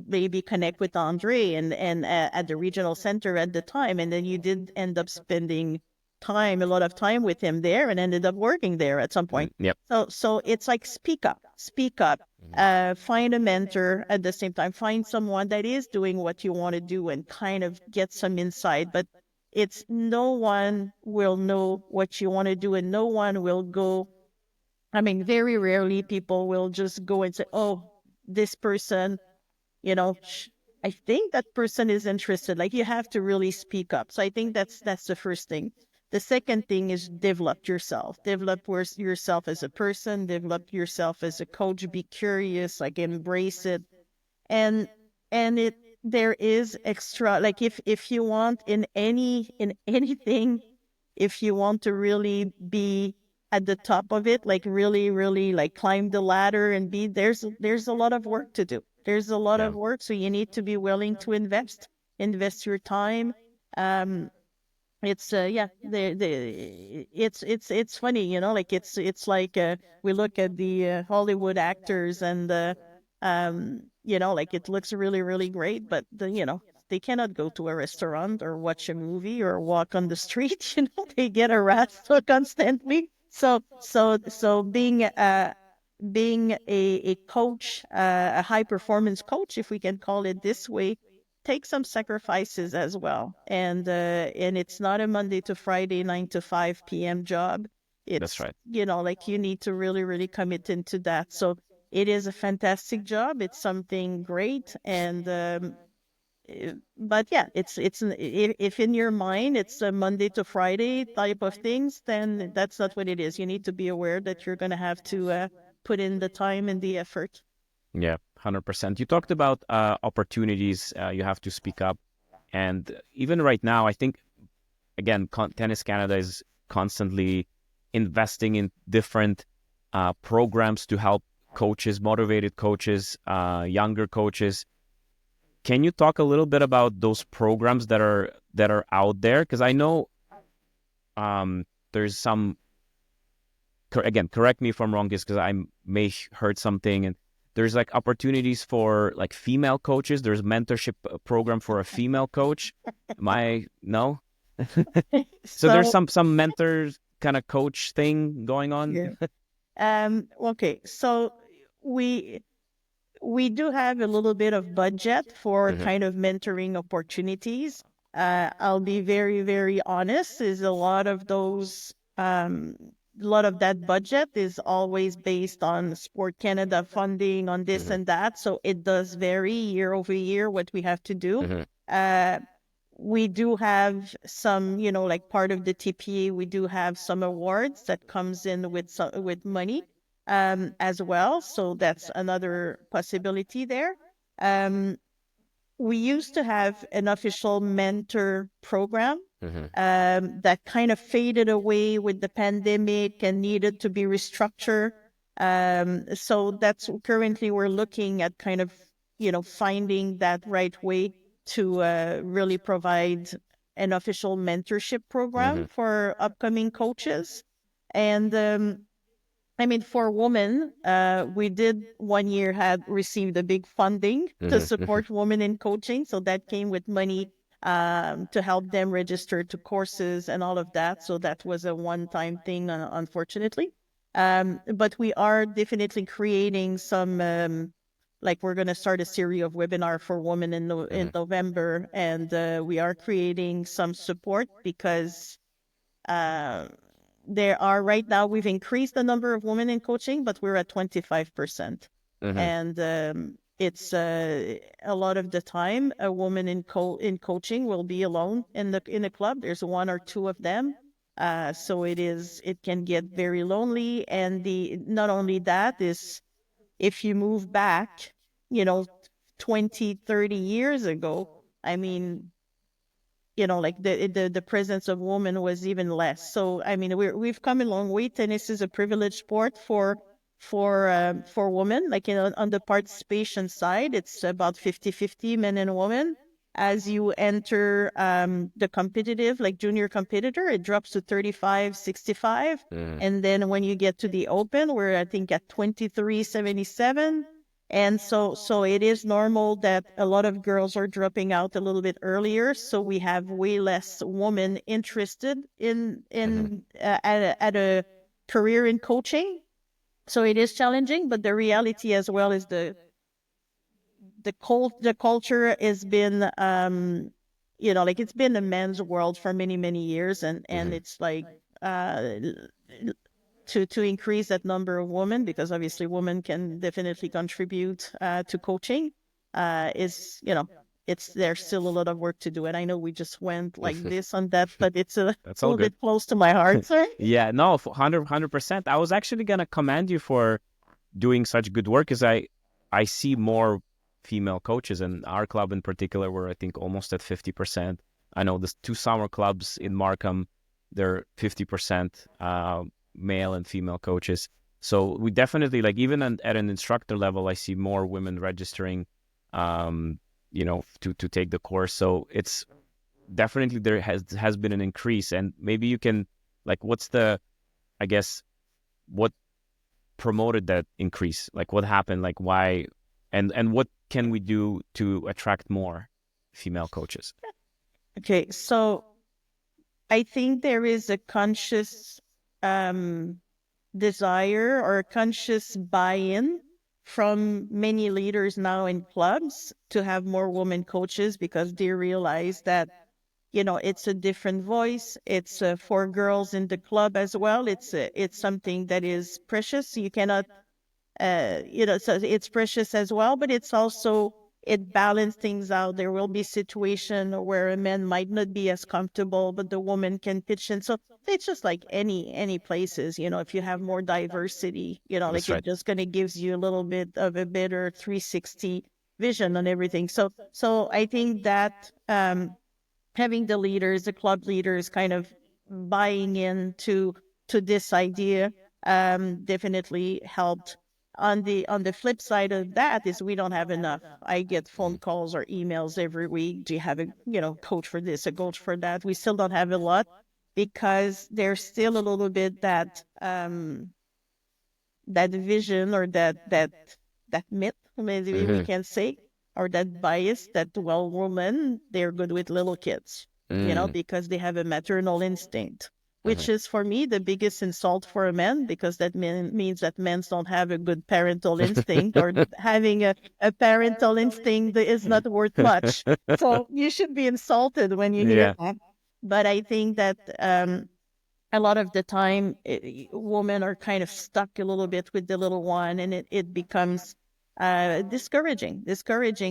[SPEAKER 2] maybe connect with Andre and at the regional center at the time, and then you did end up spending a lot of time with him there, and ended up working there at some point.
[SPEAKER 1] Yep.
[SPEAKER 2] So it's like speak up, find a mentor at the same time, find someone that is doing what you want to do, and kind of get some insight. But it's no one will know what you want to do, and no one will go. I mean, very rarely people will just go and say, "Oh, this person, I think that person is interested." Like, you have to really speak up. So I think that's the first thing. The second thing is develop yourself. Yourself as a person, develop yourself as a coach, be curious, like embrace it. And it there is extra, like, if you want in anything, if you want to really be at the top of it, like really, really like climb the ladder and be there's a lot of work to do. There's a lot
[SPEAKER 1] Yeah.
[SPEAKER 2] of work. So you need to be willing to invest your time. Um, it's yeah, it's funny, like it's like we look at the Hollywood actors and like it looks really, really great, but they cannot go to a restaurant or watch a movie or walk on the street. They get harassed so constantly. So being a coach, a high performance coach, if we can call it this way, take some sacrifices as well. And it's not a Monday to Friday 9 to 5 p.m. job.
[SPEAKER 1] That's
[SPEAKER 2] It's,
[SPEAKER 1] right.
[SPEAKER 2] like, you need to really, really commit into that. So it is a fantastic job. It's something great. And but yeah, if in your mind it's a Monday to Friday type of things, then that's not what it is. You need to be aware that you're going to have to put in the time and the effort.
[SPEAKER 1] Yeah, 100%. You talked about opportunities. You have to speak up. And even right now, I think, again, Tennis Canada is constantly investing in different programs to help coaches, motivated coaches, younger coaches. Can you talk a little bit about those programs that are out there? Because I know there's some. Again, correct me if I'm wrong, because I may heard something, and there's like opportunities for like female coaches. There's mentorship program for a female coach. Am I no? So there's
[SPEAKER 2] So
[SPEAKER 1] some mentors kind of coach thing going on.
[SPEAKER 2] yeah. Okay. So we we do have a little bit of budget for
[SPEAKER 1] Hmm.
[SPEAKER 2] kind of mentoring opportunities. I'll be very, very honest, is a lot of that budget is always based on Sport Canada funding on this
[SPEAKER 1] Hmm.
[SPEAKER 2] and that. So it does vary year over year what we have to do.
[SPEAKER 1] Hmm.
[SPEAKER 2] Uh, we do have some, like part of the TPA, we do have some awards that comes in with with money as well. So that's another possibility there. Um, we used to have an official mentor program
[SPEAKER 1] Hmm.
[SPEAKER 2] that kind of faded away with the pandemic and needed to be restructured. So that's currently we're looking at kind of, finding that right way to really provide an official mentorship program
[SPEAKER 1] Hmm.
[SPEAKER 2] for upcoming coaches. And I mean, for women, we did 1 year had received a big funding to
[SPEAKER 1] Hmm. Hmm.
[SPEAKER 2] support women in coaching. So that came with money to help them register to courses and all of that. So that was a one-time thing, unfortunately. But we are definitely creating some, like we're going to start a series of webinar for women in
[SPEAKER 1] Hmm.
[SPEAKER 2] November, and we are creating some support because uh, there are right now, we've increased the number of women in coaching, but we're at 25%.
[SPEAKER 1] Hmm.
[SPEAKER 2] And it's a lot of the time a woman in coaching will be alone in the club. There's one or two of them. So it can get very lonely. And the not only that is if you move back, you know, 20, 30 years ago, I mean, like the presence of women was even less. So I mean, we've come a long way. Tennis is a privileged sport for women. Like on the participation side, it's about 50-50 men and women. As you enter the competitive, like junior competitor, it drops to 35-65.
[SPEAKER 1] Hmm.
[SPEAKER 2] And then when you get to the open, we're I think at 23-77. And so it is normal that a lot of girls are dropping out a little bit earlier. So we have way less women interested
[SPEAKER 1] Hmm.
[SPEAKER 2] in at a career in coaching. So it is challenging, but the reality as well is the culture has been like it's been a man's world for many many years, and
[SPEAKER 1] Hmm.
[SPEAKER 2] it's like uh to increase that number of women, because obviously women can definitely contribute to coaching, is it's there's still a lot of work to do. And I know we just went like this on that, but it's a
[SPEAKER 1] That's all
[SPEAKER 2] little
[SPEAKER 1] good.
[SPEAKER 2] bit close to my heart, sir.
[SPEAKER 1] Yeah, no, 100%. I was actually gonna commend you for doing such good work, because I see more female coaches in our club in particular. We're I think almost at 50%. I know there's two summer clubs in Markham, they're 50% male and female coaches. So we definitely, like, even at an instructor level, I see more women registering, um, to take the course. So it's definitely there has been an increase. And maybe you can, like, what's the, I guess, what promoted that increase? Like, what happened? Like, why? And what can we do to attract more female coaches?
[SPEAKER 2] Okay, so I think there is a conscious um desire or a conscious buy-in from many leaders now in clubs to have more women coaches, because they realize that it's a different voice. It's for girls in the club as well. It's something that is precious. You cannot so it's precious as well, but it's also it balances things out. There will be situation where a man might not be as comfortable, but the woman can pitch in. So it's just like any places, if you have more diversity, like
[SPEAKER 1] That's
[SPEAKER 2] it
[SPEAKER 1] right.
[SPEAKER 2] just kind of gives you a little bit of a better 360 vision on everything. So I think that having the leaders, the club leaders, kind of buying into to this idea definitely helped. On the flip side of that is we don't have enough. I get phone
[SPEAKER 1] Mhm.
[SPEAKER 2] calls or emails every week. Do you have a coach for this, a coach for that? We still don't have a lot because there's still a little bit that vision or that myth, maybe we
[SPEAKER 1] Mhm.
[SPEAKER 2] can say, or that bias that, well, women, they're good with little kids.
[SPEAKER 1] Mm.
[SPEAKER 2] because they have a maternal instinct, which
[SPEAKER 1] Mhm.
[SPEAKER 2] is for me the biggest insult for a man, because that means that men don't have a good parental instinct, or having a parental instinct is not worth much. So you should be insulted when you hear
[SPEAKER 1] Yeah.
[SPEAKER 2] that. But I think that a lot of the time, women are kind of stuck a little bit with the little one, and it becomes discouraging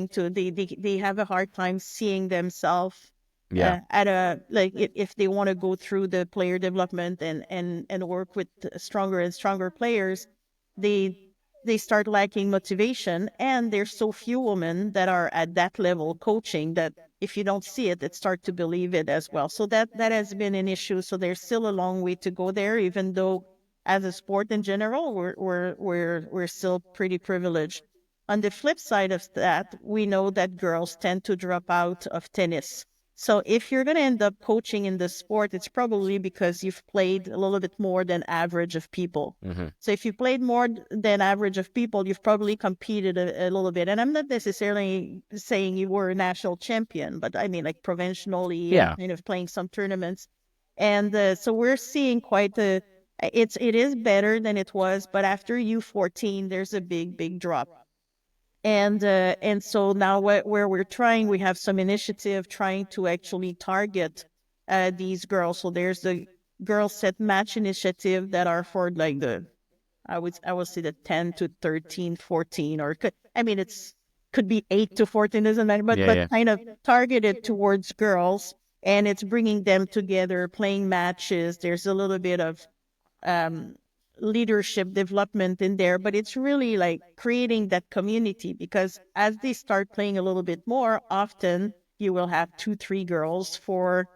[SPEAKER 2] to they have a hard time seeing themselves
[SPEAKER 1] Yeah.
[SPEAKER 2] at a, like, if they want to go through the player development and work with stronger and stronger players, they they start lacking motivation, and there's so few women that are at that level coaching that if you don't see it, it start to believe it as well. So that has been an issue. So there's still a long way to go there, even though as a sport in general, we're still pretty privileged. On the flip side of that, we know that girls tend to drop out of tennis. So if you're going to end up coaching in the sport, it's probably because you've played a little bit more than average of people.
[SPEAKER 1] Hmm.
[SPEAKER 2] So if you played more than average of people, you've probably competed a little bit. And I'm not necessarily saying you were a national champion, but I mean like provincially and
[SPEAKER 1] Yeah.
[SPEAKER 2] kind of playing some tournaments. And so we're seeing quite a, it is better than it was, but after U14, there's a big drop. And so now where we're trying, we have some initiative trying to actually target these girls. So there's the girl set match initiative that are for like the, I would say the 10 to 13, 14, or I mean could be 8 to 14, doesn't matter, but
[SPEAKER 1] Yeah. Yeah.
[SPEAKER 2] kind of targeted towards girls, and it's bringing them together, playing matches. There's a little bit of um, leadership development in there, but it's really like creating that community, because as they start playing a little bit more often, you will have 2, 3 girls for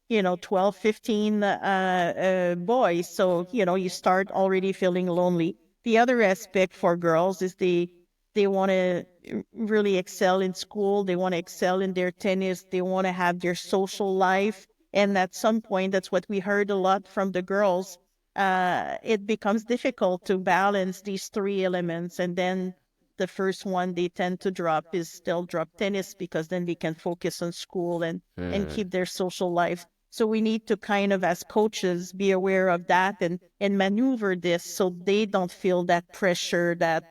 [SPEAKER 2] 12, 15 boys. So you start already feeling lonely. The other aspect for girls is they want to really excel in school, they want to excel in their tennis, they want to have their social life, and at some point, that's what we heard a lot from the girls, it becomes difficult to balance these 3 elements. And then the first one they tend to drop is still drop tennis, because then they can focus on school and
[SPEAKER 1] Mm.
[SPEAKER 2] keep their social life. So we need to kind of, as coaches, be aware of that and maneuver this so they don't feel that pressure that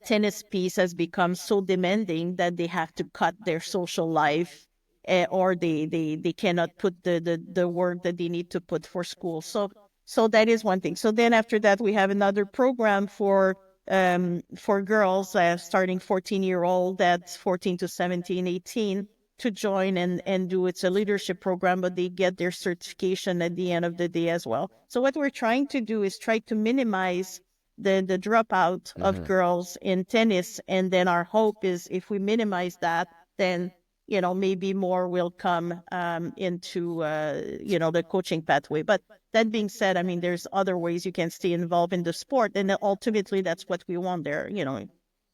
[SPEAKER 2] tennis piece has become so demanding that they have to cut their social life, or they cannot put the work that they need to put for school. So that is one thing. So then after that, we have another program for girls, starting 14-year-old, that's 14 to 17, 18, to join and do. It's a leadership program, but they get their certification at the end of the day as well. So what we're trying to do is try to minimize the dropout of
[SPEAKER 1] Hmm.
[SPEAKER 2] girls in tennis. And then our hope is, if we minimize that, then maybe more will come into the coaching pathway. But that being said, I mean, there's other ways you can stay involved in the sport, and then ultimately that's what we want there.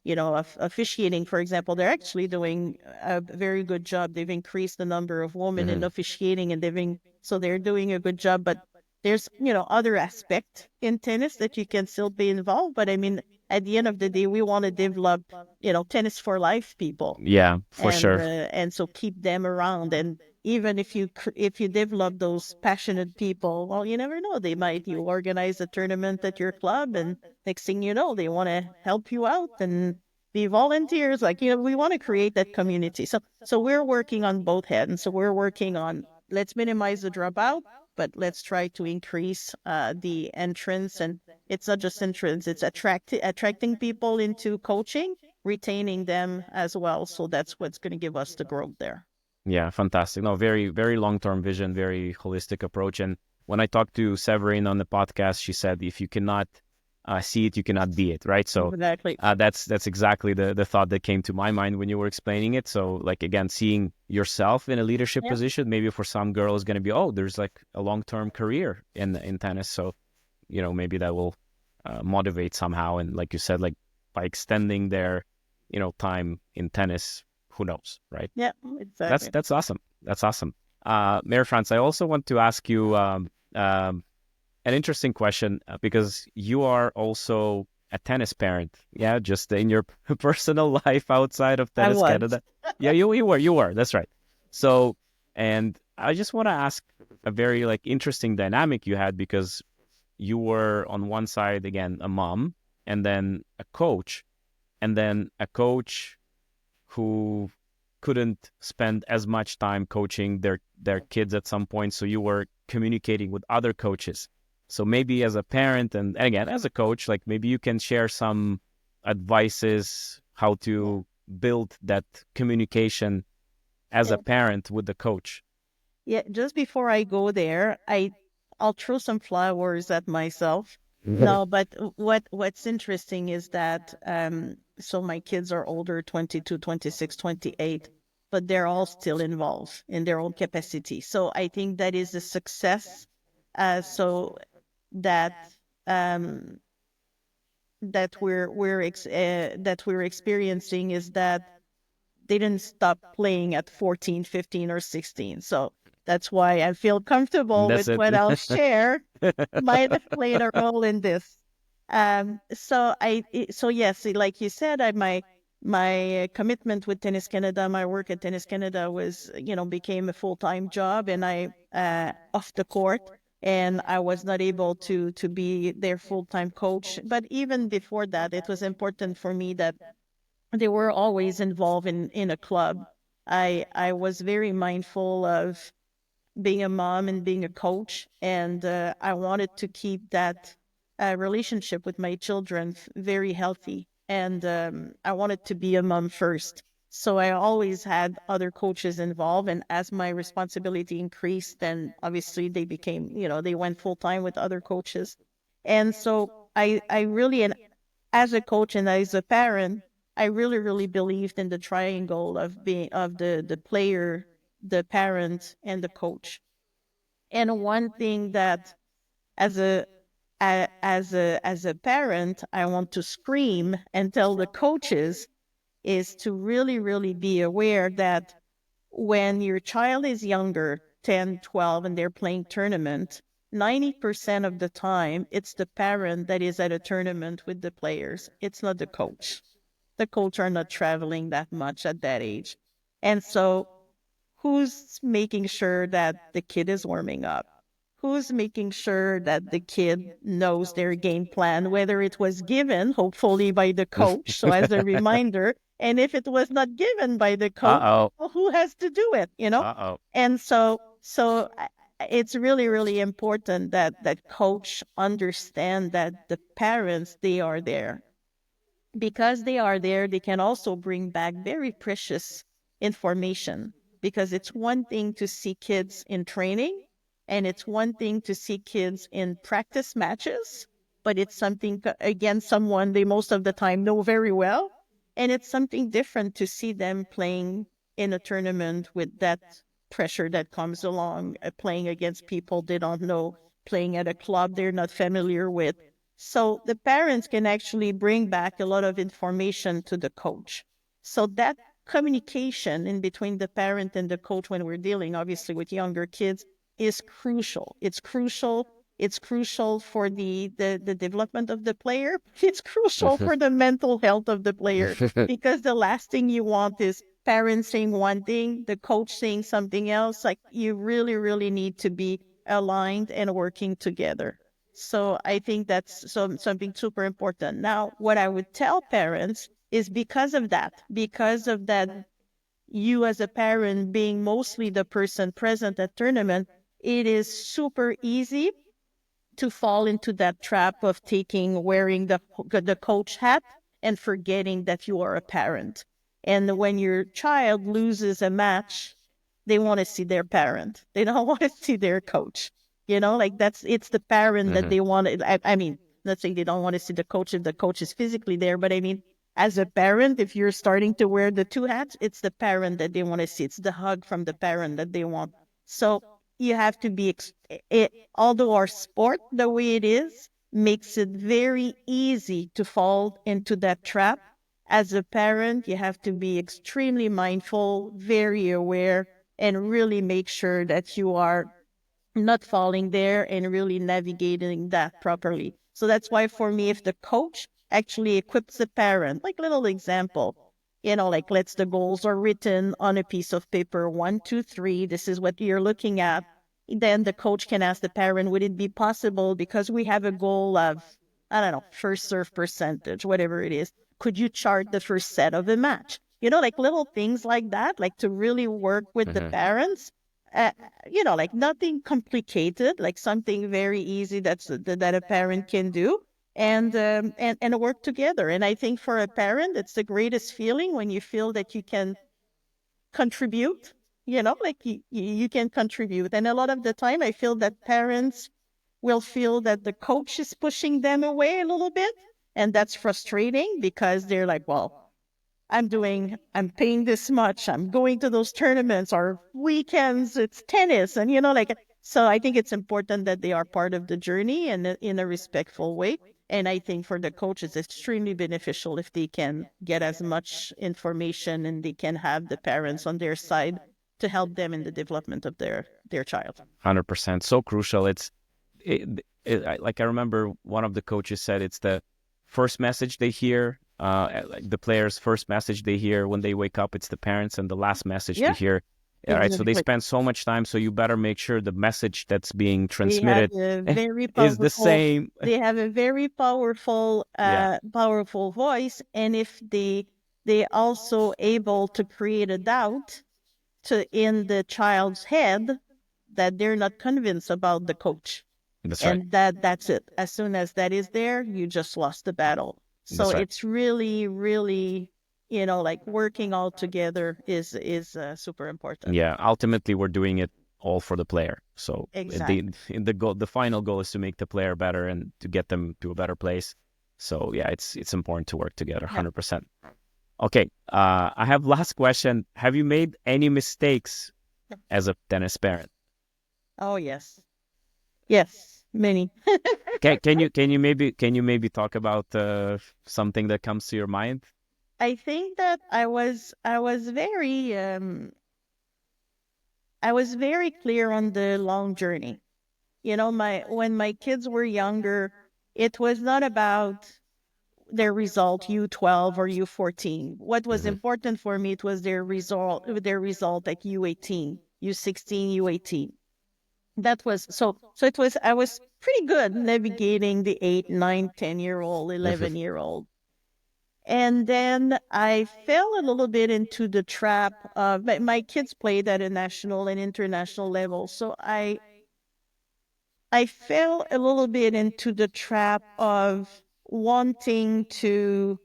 [SPEAKER 2] Officiating, for example, they're actually doing a very good job. They've increased the number of women in
[SPEAKER 1] Hmm.
[SPEAKER 2] officiating, and so they're doing a good job. But there's other aspect in tennis that you can still be involved. But I mean, at the end of the day, we want to develop tennis for life people,
[SPEAKER 1] Yeah, for
[SPEAKER 2] and
[SPEAKER 1] sure.
[SPEAKER 2] and so keep them around. And even if you develop those passionate people, well, you never know, you organize a tournament at your club, and next thing you know, they want to help you out and be volunteers. Like, we want to create that community. So we're working on both ends. So we're working on, let's minimize the dropout, but let's try to increase the entrance. And it's not just entrance, it's attracting people into coaching, retaining them as well. So that's what's going to give us the growth there.
[SPEAKER 1] Yeah, fantastic. No, very, very long-term vision, very holistic approach. And when I talked to Severine on the podcast, she said, if you cannot see it, you cannot be it, right? So
[SPEAKER 2] Exactly.
[SPEAKER 1] that's exactly the thought that came to my mind when you were explaining it. So like, again, seeing yourself in a leadership
[SPEAKER 2] Yeah.
[SPEAKER 1] position, maybe for some girl is going to be, oh, there's like a long-term career in tennis. So, maybe that will motivate somehow. And like you said, like by extending their, time in tennis, who knows, right?
[SPEAKER 2] Yeah,
[SPEAKER 1] That's
[SPEAKER 2] exactly.
[SPEAKER 1] that's awesome. That's awesome. Marie-France, I also want to ask you an interesting question, because you are also a tennis parent. Yeah, just in your personal life outside of
[SPEAKER 2] I
[SPEAKER 1] Tennis
[SPEAKER 2] was.
[SPEAKER 1] Canada. Yeah, you were. That's right. So And I just want to ask a very like interesting dynamic you had, because you were on one side again a mom, and then a coach, and then a coach who couldn't spend as much time coaching their kids at some point, so you were communicating with other coaches. So maybe as a parent, and again as a coach, like maybe you can share some advices how to build that communication as
[SPEAKER 2] Yeah.
[SPEAKER 1] a parent with the coach.
[SPEAKER 2] Yeah, just before I go there, I'll throw some flowers at myself.
[SPEAKER 1] Mhm.
[SPEAKER 2] No, but what's interesting is that so my kids are older, 22, 26, 28, but they're all still involved in their own capacity. So I think that is a success. So that um that we're experiencing is that they didn't stop playing at 14, 15, or 16. So that's why I feel comfortable
[SPEAKER 1] That's
[SPEAKER 2] with
[SPEAKER 1] it.
[SPEAKER 2] what I'll share might have played a role in this. So yes, like you said, my commitment with Tennis Canada, my work at Tennis Canada was, became a full-time job, and I off the court, and I was not able to be their full-time coach. But even before that, it was important for me that they were always involved in a club. I was very mindful of being a mom and being a coach, and I wanted to keep that relationship with my children very healthy. And I wanted to be a mom first. So I always had other coaches involved, and as my responsibility increased, then obviously they became, they went full time with other coaches. And so I really, and as a coach and as a parent, I really, really believed in the triangle of being of the player, the parent, and the coach. And one thing that as a parent, I want to scream and tell the coaches is to really, really be aware that when your child is younger, 10, 12, and they're playing tournament, 90% of the time, it's the parent that is at a tournament with the players. It's not the coach. The coach are not traveling that much at that age. And so who's making sure that the kid is warming up? Who's making sure that the kid knows their game plan, whether it was given, hopefully, by the coach, so as a reminder, and if it was not given by the coach,
[SPEAKER 1] Uh-oh.
[SPEAKER 2] well, who has to do it?
[SPEAKER 1] Uh-oh.
[SPEAKER 2] And it's really, really important that coach understand that the parents, they are there, because they are there, they can also bring back very precious information. Because it's one thing to see kids in training, and it's one thing to see kids in practice matches, but it's something against someone they most of the time know very well. And it's something different to see them playing in a tournament with that pressure that comes along, playing against people they don't know, playing at a club they're not familiar with. So the parents can actually bring back a lot of information to the coach. So that communication in between the parent and the coach when we're dealing obviously with younger kids is crucial. It's crucial. It's crucial for the development of the player. It's crucial for the mental health of the player, because the last thing you want is parents saying one thing, the coach saying something else. Like, you really, really need to be aligned and working together. So I think that's something super important. Now, what I would tell parents is, because of that, you as a parent being mostly the person present at tournament, it is super easy to fall into that trap of wearing the coach hat and forgetting that you are a parent. And when your child loses a match, they want to see their parent. They don't want to see their coach. Like, it's the parent that
[SPEAKER 1] Mhm.
[SPEAKER 2] they want. I mean, not saying they don't want to see the coach if the coach is physically there, but I mean, as a parent, if you're starting to wear the two hats, it's the parent that they want to see. It's the hug from the parent that they want. So you have to be although our sport the way it is makes it very easy to fall into that trap. As a parent, you have to be extremely mindful, very aware, and really make sure that you are not falling there and really navigating that properly. So that's why, for me, if the coach actually equips the parent, like, little example, like let's the goals are written on a piece of paper, 1, 2, 3, this is what you're looking at. Then the coach can ask the parent, would it be possible, because we have a goal of, I don't know, first serve percentage, whatever it is, could you chart the first set of a match? Like little things like that, like to really work with the
[SPEAKER 1] Hmm.
[SPEAKER 2] parents. uh, like nothing complicated, like something very easy that a parent can do, and work together. And I think for a parent, it's the greatest feeling when you feel that you can contribute. Like you can contribute. And a lot of the time, I feel that parents will feel that the coach is pushing them away a little bit, and that's frustrating because they're like, well, I'm paying this much. I'm going to those tournaments or weekends. It's tennis. And, like, so I think it's important that they are part of the journey and in a respectful way. And I think for the coach, it's extremely beneficial if they can get as much information and they can have the parents on their side to help them in the development of their child.
[SPEAKER 1] 100%. So crucial. Like I remember one of the coaches said it's the first message they hear, like the players' first message they hear when they wake up, it's the parents, and the last message they
[SPEAKER 2] Yeah,
[SPEAKER 1] hear. All right, so they
[SPEAKER 2] exactly.
[SPEAKER 1] spend so much time, so you better make sure the message that's being
[SPEAKER 2] They have
[SPEAKER 1] transmitted
[SPEAKER 2] a very
[SPEAKER 1] is the
[SPEAKER 2] powerful
[SPEAKER 1] same.
[SPEAKER 2] they have a very
[SPEAKER 1] Yeah,
[SPEAKER 2] powerful voice, and if they also able to create a doubt to in the child's head that they're not convinced about the coach,
[SPEAKER 1] that's right.
[SPEAKER 2] and that's it. As soon as that is there, you just lost the battle. So
[SPEAKER 1] That's right.
[SPEAKER 2] it's really, really, like working all together is super important.
[SPEAKER 1] Yeah, ultimately we're doing it all for the player. So
[SPEAKER 2] Exactly.
[SPEAKER 1] the final goal is to make the player better and to get them to a better place. So yeah, it's important to work together,
[SPEAKER 2] Yeah.
[SPEAKER 1] 100%. Okay, I have last question. Have you made any mistakes as a tennis parent?
[SPEAKER 2] Oh yes. Yes, many.
[SPEAKER 1] Can you maybe talk about something that comes to your mind?
[SPEAKER 2] I think that I was very clear on the long journey. My when my kids were younger, it was not about their result U12 or U14. What was
[SPEAKER 1] Hmm.
[SPEAKER 2] important for me, it was their result at U18, U16, U18. That was so it was I was pretty good navigating the 8, 9, 10-year old,
[SPEAKER 1] Hmm.
[SPEAKER 2] 11-year old. And then I fell a little bit into the trap of my kids played at a national and international level. So I fell a little bit into the trap of wanting to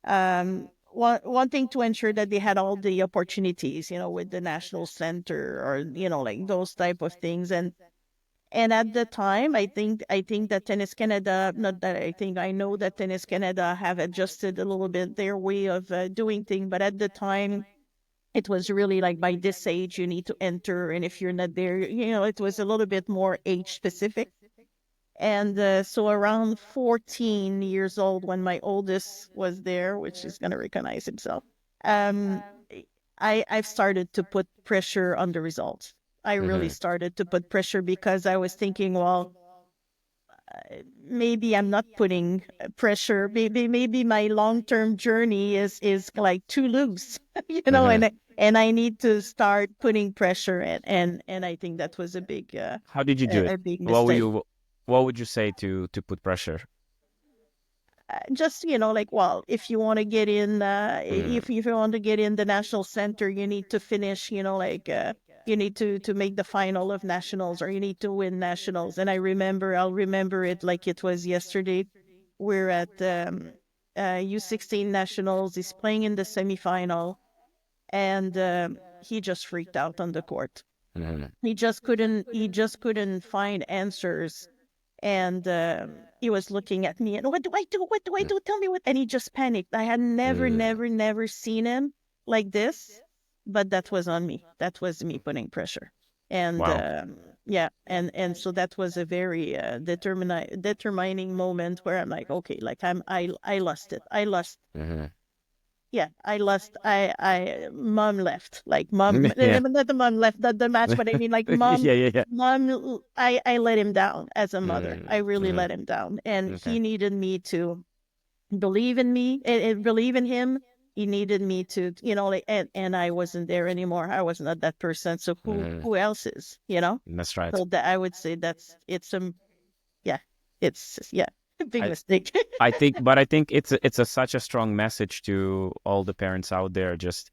[SPEAKER 2] wanting to ensure that they had all the opportunities, with the national center or, like those type of things. And at the time, I think that Tennis Canada, not that I think, I know that Tennis Canada have adjusted a little bit their way of doing things, but at the time, it was really like by this age you need to enter, and if you're not there, it was a little bit more age specific. And so around 14 years old, when my oldest was there, which is going to recognize himself, um, I've started to put pressure on the results. I really
[SPEAKER 1] Hmm.
[SPEAKER 2] started to put pressure because I was thinking, well, maybe I'm not putting pressure. Maybe my long term journey is like too loose,
[SPEAKER 1] Hmm.
[SPEAKER 2] and I need to start putting pressure, and I think that was a big
[SPEAKER 1] How did you do it?
[SPEAKER 2] a big
[SPEAKER 1] What would
[SPEAKER 2] mistake.
[SPEAKER 1] you what would you say to put pressure?
[SPEAKER 2] Just like, well, if you want to get in
[SPEAKER 1] Mm.
[SPEAKER 2] if you want to get in the national center, you need to finish, like you need to make the final of nationals, or you need to win nationals. And I'll remember it like it was yesterday. We're at U16 nationals. He's playing in the semifinal, and he just freaked out on the court.
[SPEAKER 1] Mhm.
[SPEAKER 2] He just couldn't find answers, and he was looking at me and, what do I do, what do I do, tell me what. And he just panicked. I had never
[SPEAKER 1] Mm.
[SPEAKER 2] never never seen him like this, but that was on me. That was me putting pressure. And
[SPEAKER 1] Wow.
[SPEAKER 2] yeah, and so that was a very determining moment where I'm like, okay, like I lost it. I lost.
[SPEAKER 1] Hmm.
[SPEAKER 2] Yeah, I lost. Mom left. Like mom,
[SPEAKER 1] Yeah.
[SPEAKER 2] not the mom left the match, but I mean like
[SPEAKER 1] Yeah, yeah, yeah.
[SPEAKER 2] mom. I let him down as a mother. I
[SPEAKER 1] Mm.
[SPEAKER 2] really
[SPEAKER 1] Hmm.
[SPEAKER 2] let him down, and
[SPEAKER 1] Okay.
[SPEAKER 2] he needed me to believe in me and believe in him. he needed me to, like, and I wasn't there anymore. I was not that person. So
[SPEAKER 1] Mm,
[SPEAKER 2] who else is,
[SPEAKER 1] that's right.
[SPEAKER 2] So that I would say it's yeah, yeah, a big
[SPEAKER 1] I
[SPEAKER 2] mistake.
[SPEAKER 1] I think it's such a strong message to all the parents out there, just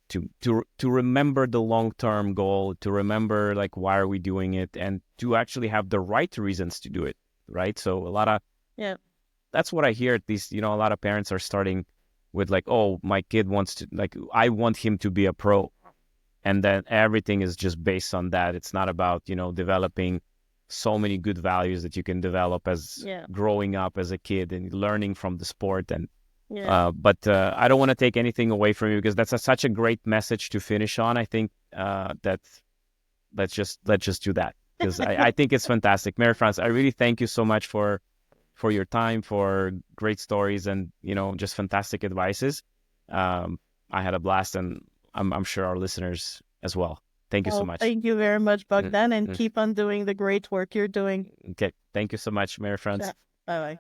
[SPEAKER 1] to remember the long term goal, to remember like why are we doing it, and to actually have the right reasons to do it, right? So a lot of
[SPEAKER 2] Yeah,
[SPEAKER 1] that's what I hear at least. A lot of parents are starting with like, oh, my kid wants to, like, I want him to be a pro, and then everything is just based on that. It's not about developing so many good values that you can develop as
[SPEAKER 2] yeah,
[SPEAKER 1] growing up as a kid and learning from the sport. And
[SPEAKER 2] yeah.
[SPEAKER 1] but I don't want to take anything away from you, because that's such a great message to finish on. I think that let's just do that, because I think it's fantastic. Marie-France, I really thank you so much for your time, for great stories, and just fantastic advices. I had a blast, and I'm sure our listeners as well. Thank you so
[SPEAKER 2] Well,
[SPEAKER 1] much.
[SPEAKER 2] thank you very much,
[SPEAKER 1] Mm,
[SPEAKER 2] Bogdan, and
[SPEAKER 1] mm.
[SPEAKER 2] keep on doing the great work you're doing.
[SPEAKER 1] Okay, thank you so much, Marie-France.
[SPEAKER 2] Bye bye.